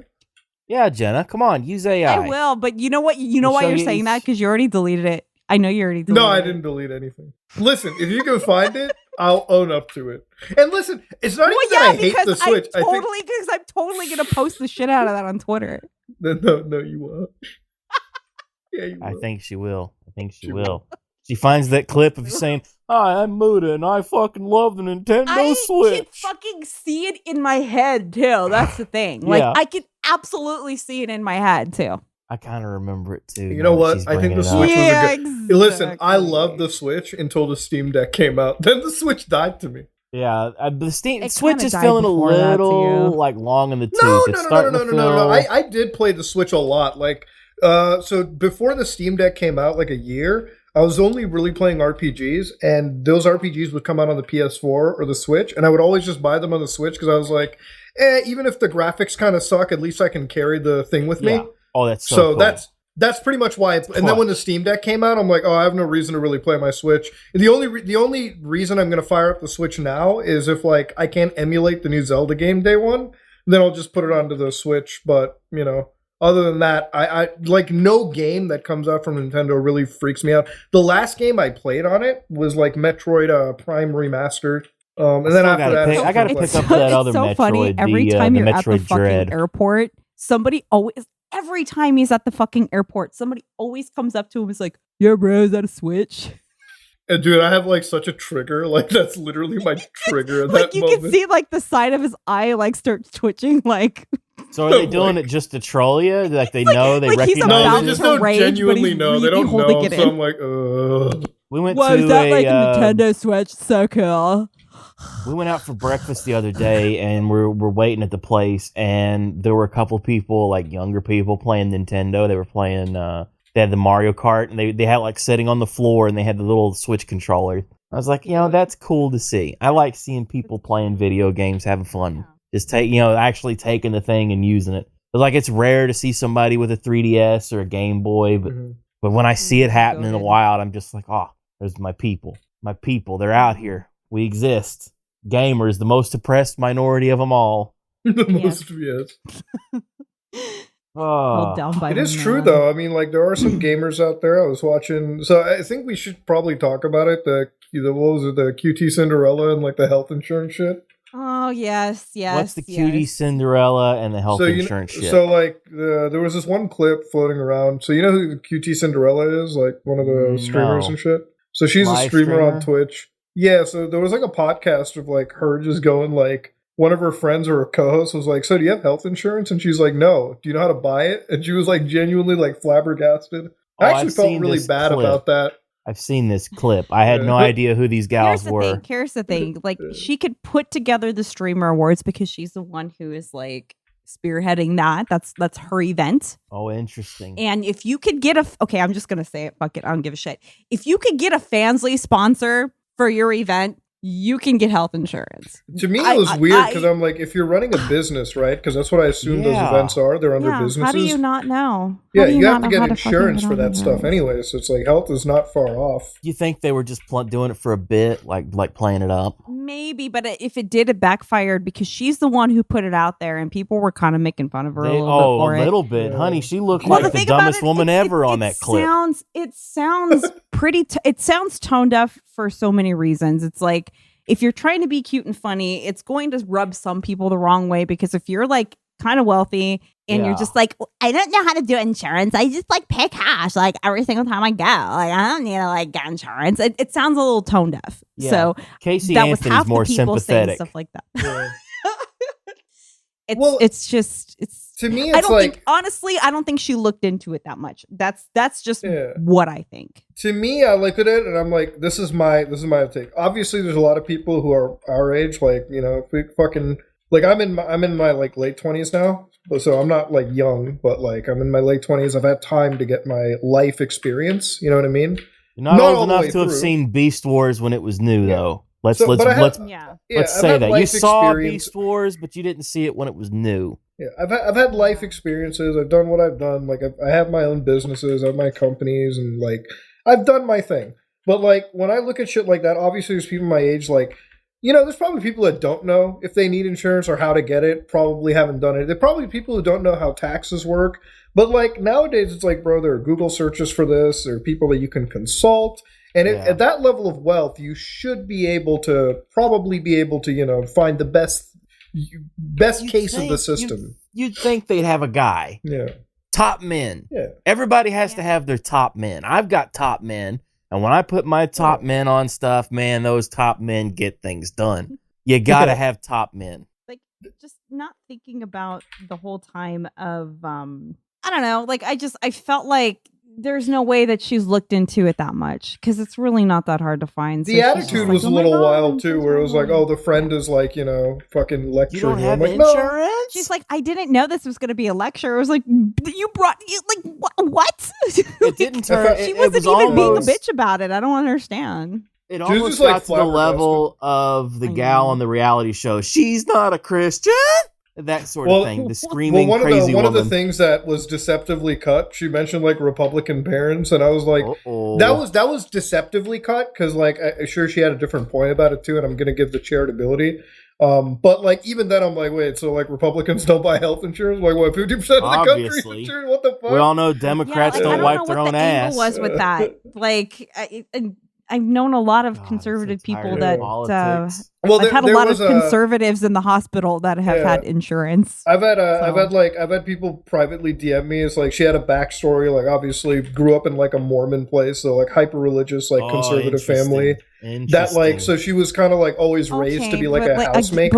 Yeah, Jenna, come on, use AI. I will, but you know what? You know We'll why show you're you- saying that? Because you already deleted it. I know you already deleted it. No, I didn't delete anything. Listen, if you can find it, I'll own up to it. And listen, it's not Well, even that I hate because the Switch. I think because I'm totally gonna post the shit out of that on Twitter. no, you won't. Yeah, you I will. think she will. I think she She will. She finds that clip of you saying, "Hi, I'm Muda, and I fucking love the Nintendo I can Switch." fucking see it in my head too. That's the thing. Like Yeah. I can absolutely see it in my head too. I kind of remember it too. You now know that what? she's I think bringing the it up. Switch was a Yeah, good. Listen, I exactly. loved the Switch until the Steam Deck came out. Then the Switch died to me. Yeah, the Steam It Switch kinda is died feeling a before that, little too. like long in the tooth. No, It's starting to feel. I did play the Switch a lot. Like, so before the Steam Deck came out, like a year, I was only really playing RPGs, and those RPGs would come out on the PS4 or the Switch, and I would always just buy them on the Switch because I was like, even if the graphics kind of suck, at least I can carry the thing with Yeah. me. Oh, that's so So cool. that's pretty much why. And then when the Steam Deck came out, I'm like, oh, I have no reason to really play my Switch. And the only reason I'm going to fire up the Switch now is if like I can't emulate the new Zelda game day one, then I'll just put it onto the Switch. But other than that, I like no game that comes out from Nintendo really freaks me out. The last game I played on it was like Metroid Prime Remastered. And then after that, I gotta something pick like up that other it's so Metroid, funny. Every the time you're at the Metroid fucking Dread. airport, every time he's at the fucking airport, somebody always comes up to him and is like, "Yeah, bro, is that a Switch?" And dude, I have like such a trigger. Like that's literally my trigger at Like that you moment. can see like the side of his eye like starts twitching. Like So are they doing it just to troll you? Like they know they like he's recognize No, about they it? just to don't rage, but genuinely he's know. They really don't holding know. it So in. I'm like, ugh. We went Whoa, to is that a, like a Nintendo Switch? So cool. We went out for breakfast the other day, and we're waiting at the place, and there were a couple people, like younger people, playing Nintendo. They were playing. They had the Mario Kart, and they had like sitting on the floor, and they had the little Switch controller. I was like, that's cool to see. I like seeing people playing video games, having fun. Just actually taking the thing and using it. But like it's rare to see somebody with a 3DS or a Game Boy, but when I see it happen in the wild, I'm just like, oh, there's my people. My people, they're out here. We exist. Gamers, the most oppressed minority of them all. The most, yes. Held down by It the is true man. though. I mean, like there are some gamers out there. I was watching, so I think we should probably talk about it. What was it? The QT Cinderella and like the health insurance shit. Oh yes. What's the cutie Cinderella and the health insurance shit? So like there was this one clip floating around. So you know who QT Cinderella is? Like one of the streamers and shit. So she's Live a streamer on streamer? Twitch. Yeah. So there was like a podcast of like her just going like. One of her friends or her co-host was like, so do you have health insurance? And she's like, no. Do you know how to buy it? And she was like genuinely like flabbergasted. I actually felt really bad about that. I've seen this clip. I had no idea who these gals were. Here's the thing. Like she could put together the streamer awards because she's the one who is like spearheading that. That's her event. Oh, interesting. And if you could get I'm just gonna say it. Fuck it. I don't give a shit. If you could get a Fansly sponsor for your event, you can get health insurance. To me, it was weird because I'm like, if you're running a business, right? Because that's what I assume those events are. They're under businesses. How do you not know? You have to get insurance for that stuff anyway. So it's like health is not far off. You think they were just doing it for a bit, like playing it up? Maybe, but if it did, it backfired because she's the one who put it out there, and people were kind of making fun of her a little bit. Honey. She looked like the dumbest woman ever on that clip. It sounds pretty. It sounds tone deaf for so many reasons. It's like, if you're trying to be cute and funny, it's going to rub some people the wrong way, because if you're like kind of wealthy and you're just like, I don't know how to do insurance, I just like pay cash like every single time I go, like I don't need to like get insurance. It sounds a little tone deaf. Yeah. So Casey that Anthony's was half more the people sympathetic, stuff like that. Yeah. It's to me, it's honestly, I don't think she looked into it that much. That's just what I think. To me, I look at it and I'm like, this is my take. Obviously, there's a lot of people who are our age, like, you know, if we fucking like, I'm in my like late 20s now, so I'm not like young, but like I'm in my late 20s. I've had time to get my life experience. You know what I mean? You're not old enough to have seen Beast Wars when it was new, though. Let's say that you saw Beast Wars, but you didn't see it when it was new. Yeah, I've had life experiences. I've done what I've done. Like I have my own businesses, I have my companies, and like I've done my thing. But like when I look at shit like that, obviously there's people my age. Like, you know, there's probably people that don't know if they need insurance or how to get it. Probably haven't done it. There're probably people who don't know how taxes work. But like nowadays, it's like, bro, there are Google searches for this. There are people that you can consult. And at that level of wealth, you should be able to you know, find the best case of the system. You'd think they'd have a guy. Yeah. Top men. Yeah. Everybody has to have their top men. I've got top men. And when I put my top men on stuff, man, those top men get things done. You got to have top men. Like, just not thinking about the whole time of, I don't know. Like, I felt like there's no way that she's looked into it that much, because it's really not that hard to find. The attitude was a little wild too, where it was like, oh, the friend is like, you know, fucking lecturing. You don't have like, insurance? No. She's like, I didn't know this was going to be a lecture. I was like, you brought, like, what? It didn't turn. She wasn't even being a bitch about it. I don't understand. It almost got to the level of the gal on the reality show. She's not a Christian. That sort of thing. The screaming crazy woman. One of the things that was deceptively cut, she mentioned like Republican parents, and I was like, that was deceptively cut, because like I'm sure she had a different point about it too, and I'm gonna give the charitability. But like even then, I'm like, wait, so like Republicans don't buy health insurance? Like what, 50% of the country insured? What the fuck? We all know Democrats don't wipe their own ass. Angle was with that, like. I've known a lot of conservative people that I've had a lot of conservatives in the hospital that have had insurance. I've had people privately DM me. It's like she had a backstory, like obviously grew up in like a Mormon place, so like hyper religious, like conservative family. That like, so she was kind of like always raised to be like a housemaker.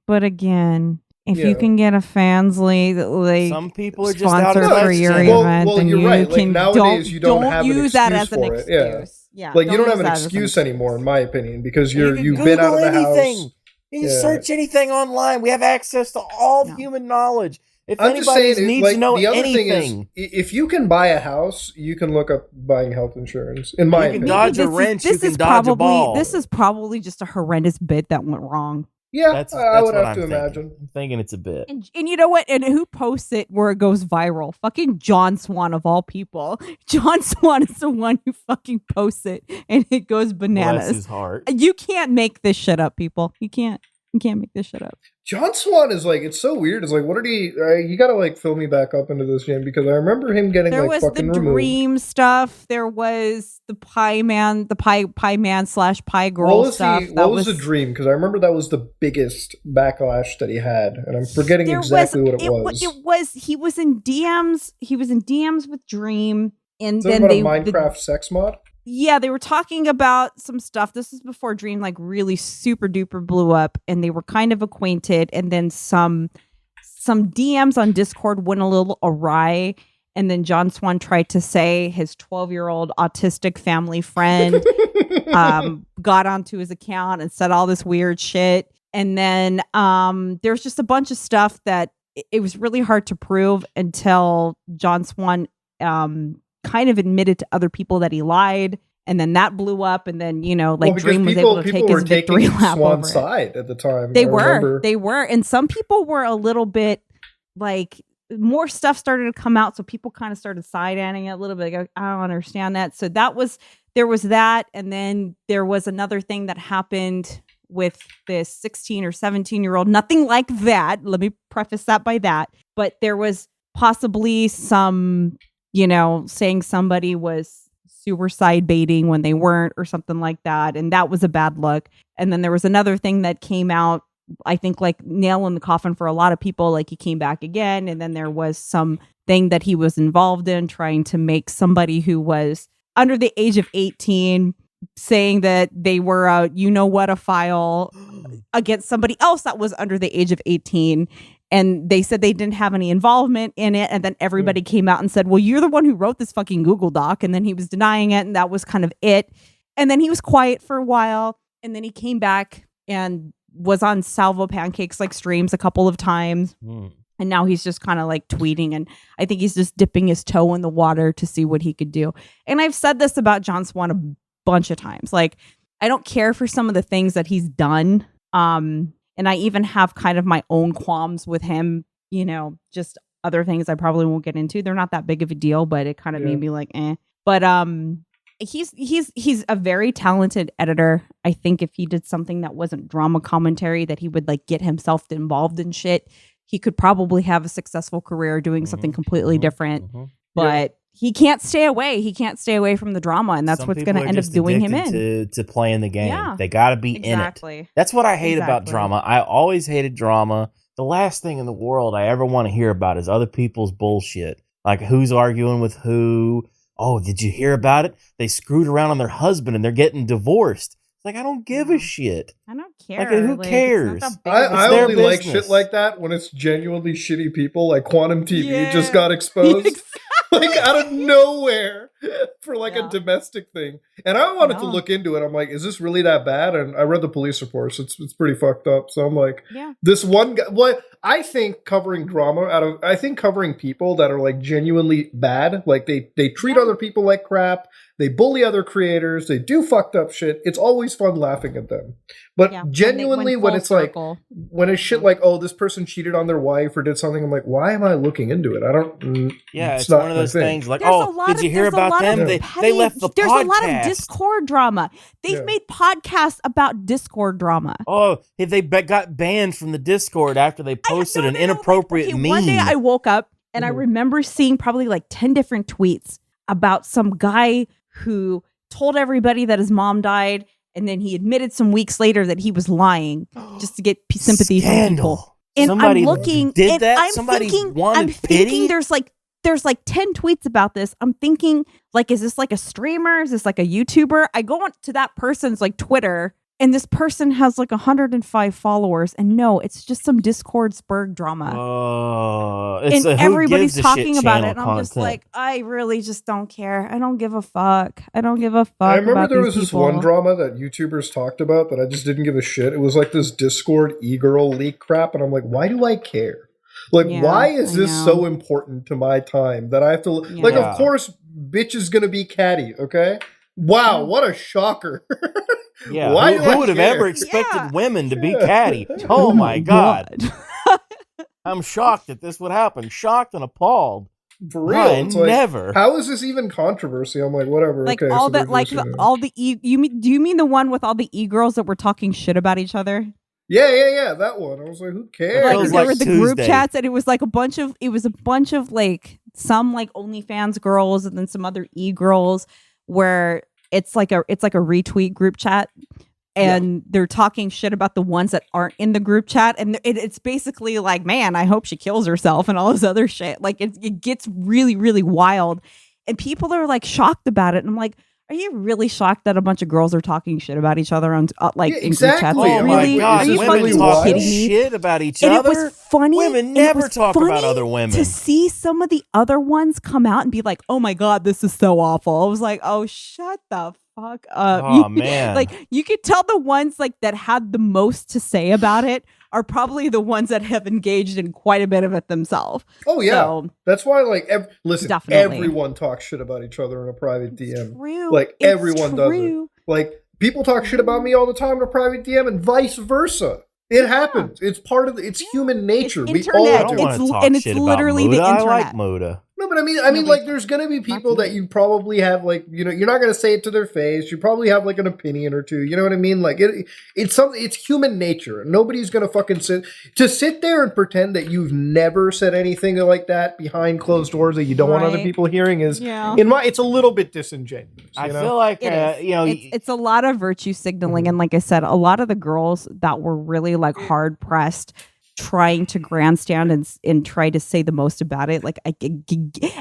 But again. If you can get a Fansly that like some people are just sponsor for your event, then you're you right. can like, nowadays you don't have use that as an excuse. Yeah, like you don't have an excuse anymore, in my opinion, because you've been out of the house. You can search anything online. We have access to all human knowledge. If I'm anybody just saying, needs to know anything, if you can buy a house, you can look up buying health insurance. In my opinion, you can dodge a wrench. You can dodge a ball. This is probably just a horrendous bit that went wrong. Yeah, that's I would have to imagine. I'm thinking it's a bit. And you know what? And who posts it where it goes viral? Fucking John Swan of all people. John Swan is the one who fucking posts it, and it goes bananas. Bless his heart. You can't make this shit up, people. You can't make this shit up. John Swan is like, it's so weird. It's like, what did he? You gotta like fill me back up into this, Jim, because I remember him getting like fucking removed. There was the dream stuff. There was the pie man, the pie man / pie girl stuff. What was the dream? Because I remember that was the biggest backlash that he had, and I'm forgetting exactly what it was. It was he was in DMs. He was in DMs with Dream, and then about a Minecraft sex mod. Yeah, they were talking about some stuff. This is before Dream like really super duper blew up, and they were kind of acquainted, and then some DMs on Discord went a little awry, and then John Swan tried to say his 12-year-old autistic family friend got onto his account and said all this weird shit. And then there's just a bunch of stuff that it was really hard to prove until John Swan kind of admitted to other people that he lied. and then that blew up, and then because Dream was able to take his victory lap over it. Side at the time. They were, and some people were a little bit like, more stuff started to come out, so people kind of started side-anning it a little bit. Like, I don't understand that. So there was that, and then there was another thing that happened with this 16 or 17-year-old. Nothing like that. Let me preface that by that. But there was possibly some, saying somebody was suicide baiting when they weren't, or something like that, and that was a bad look. And then there was another thing that came out, I think, like nail in the coffin for a lot of people. Like, he came back again, and then there was some thing that he was involved in trying to make somebody who was under the age of 18 saying that they were a file against somebody else that was under the age of 18. And they said they didn't have any involvement in it. And then everybody came out and said, well, you're the one who wrote this fucking Google Doc. And then he was denying it. And that was kind of it. And then he was quiet for a while. And then he came back and was on Salvo Pancakes streams a couple of times. And now he's just kind of tweeting, and I think he's just dipping his toe in the water to see what he could do. And I've said this about John Swan a bunch of times. I don't care for some of the things that he's done. And I even have kind of my own qualms with him, just other things I probably won't get into. They're not that big of a deal, but it kind of made me eh. But he's a very talented editor. I think if he did something that wasn't drama commentary, that he would get himself involved in shit, he could probably have a successful career doing something completely different. But he can't stay away. He can't stay away from the drama, and that's what's going to end up doing him in. To playing the game. Yeah, they got to be in it. That's what I hate about drama. I always hated drama. The last thing in the world I ever want to hear about is other people's bullshit. Like, who's arguing with who. Oh, did you hear about it? They screwed around on their husband and they're getting divorced. I don't give a shit. I don't care. Who cares? I only like shit like that when it's genuinely shitty people. Like Quantum TV just got exposed. Out of nowhere for a domestic thing. And I wanted to look into it. I'm like, is this really that bad? And I read the police reports. It's pretty fucked up. So I'm like, this one guy, I think covering drama covering people that are genuinely bad, they treat other people like crap. They bully other creators. They do fucked up shit. It's always fun laughing at them. But genuinely, when it's when it's shit oh, this person cheated on their wife or did something, I'm like, why am I looking into it? I don't. It's one of those things did you hear about them? They left the podcast. There's a lot of Discord drama. They've made podcasts about Discord drama. Oh, they got banned from the Discord after they posted an inappropriate meme. One day I woke up and I remember seeing probably 10 different tweets about some guy who told everybody that his mom died, and then he admitted some weeks later that he was lying just to get sympathy from people. And somebody I'm looking, did that? I'm Somebody thinking, wanted pity? there's 10 tweets about this. I'm thinking, is this a streamer? Is this a YouTuber? I go on to that person's Twitter, and this person has 105 followers, and no, it's just some Discord Spurg drama. And everybody's talking about it, and I'm just I really just don't care. I don't give a fuck. I remember there was this one drama that YouTubers talked about that I just didn't give a shit. It was this Discord e-girl leak crap, and I'm like, why do I care? Why is this so important to my time that I have to... of course, bitch is gonna be catty, okay? Wow, what a shocker. Yeah, who would have ever expected women to be catty? Oh my God. I'm shocked that this would happen. Shocked and appalled. For real. Never. How is this even controversy? I'm like, whatever. Okay, all that, do you mean the one with all the e-girls that were talking shit about each other? Yeah, that one. I was like, who cares? There were the group chats, and it was a bunch of some OnlyFans girls and then some other e-girls where it's like a retweet group chat, and they're talking shit about the ones that aren't in the group chat, and it's basically man, I hope she kills herself and all this other shit. It gets really, really wild, and people are shocked about it, and I'm like, are you really shocked that a bunch of girls are talking shit about each other on in group chats? Oh really? My God, are you women talk shit about each other. And it was funny. Women never talk about other women. To see some of the other ones come out and be like, "Oh my God, this is so awful." I was like, "Oh, shut the fuck up!" Oh man, you could tell the ones that had the most to say about it are probably the ones that have engaged in quite a bit of it themselves. Oh yeah, So, that's why. Like, listen, definitely. everyone talks shit about each other in a private DM. True. Like It's everyone does it. Like people talk shit about me all the time in a private DM, and vice versa. It happens. It's part of it's human nature. It's We internet. all I don't do. want to talk and it's shit literally about Muda. the I internet. like Muda. No, but I mean, Nobody like, there's gonna be people that you probably have, like, you know, you're not gonna say it to their face. You probably have like an opinion or two. You know what I mean? Like, it's something. It's human nature. Nobody's gonna fucking sit there and pretend that you've never said anything like that behind closed doors that you don't want other people hearing. It's a little bit disingenuous. I feel like it's a lot of virtue signaling, and like I said, a lot of the girls that were really like hard pressed, trying to grandstand and try to say the most about it. Like,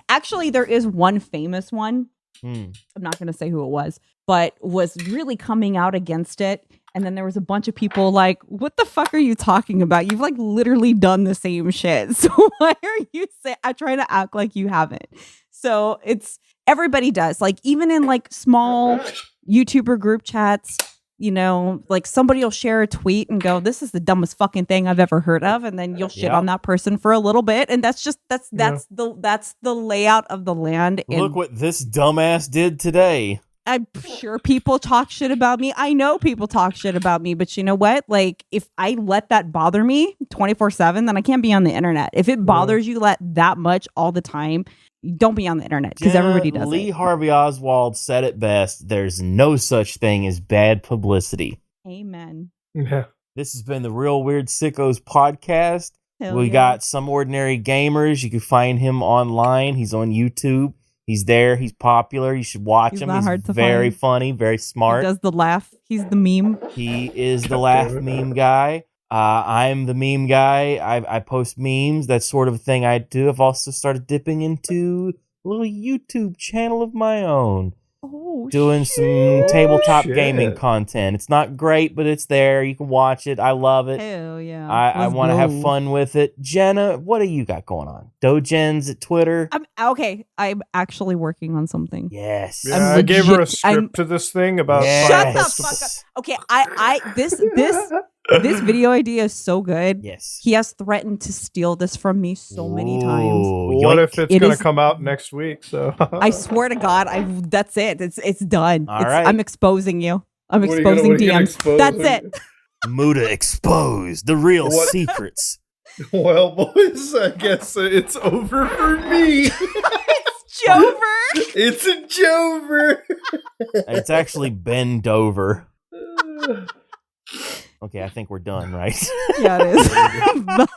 actually, there is one famous one. I'm not going to say who it was, but was really coming out against it. And then there was a bunch of people like, what the fuck are you talking about? You've like literally done the same shit. So why are you trying to act like you haven't? So everybody does, like, even in like small YouTuber group chats, you know, like somebody will share a tweet and go, this is the dumbest fucking thing I've ever heard of. And then you'll shit on that person for a little bit. And that's the layout of the land. And look what this dumbass did today. I'm sure people talk shit about me. I know people talk shit about me, but you know what? Like, if I let that bother me 24/7, then I can't be on the internet. If it bothers you that much all the time, don't be on the internet, because everybody does Lee it. Harvey Oswald said it best. There's no such thing as bad publicity. Amen. Yeah. This has been the Real Weird Sickos podcast. We got Some Ordinary Gamers. You can find him online. He's on YouTube. He's there. He's popular. You should watch him. He's very funny, very smart. He does the laugh. He's the meme. He is the laugh meme guy. I'm the meme guy. I post memes. That's sort of a thing I do. I've also started dipping into a little YouTube channel of my own. Doing some tabletop gaming content. It's not great, but it's there. You can watch it. I love it. Hell yeah. I want to have fun with it. Jenna, what do you got going on? Dogens at Twitter? I'm actually working on something. Yes. Yeah, I gave her a script to this thing about Shut the fuck up. Okay, this video idea is so good. Yes. He has threatened to steal this from me so many times. What if it's going to come out next week? So I swear to God, that's it. It's done. All right. I'm exposing you. I'm exposing DMs. That's it. Muda exposed the real secrets. Well, boys, I guess it's over for me. It's Jover. It's a Jover. It's actually Ben Dover. Okay, I think we're done, right? Yeah, it is.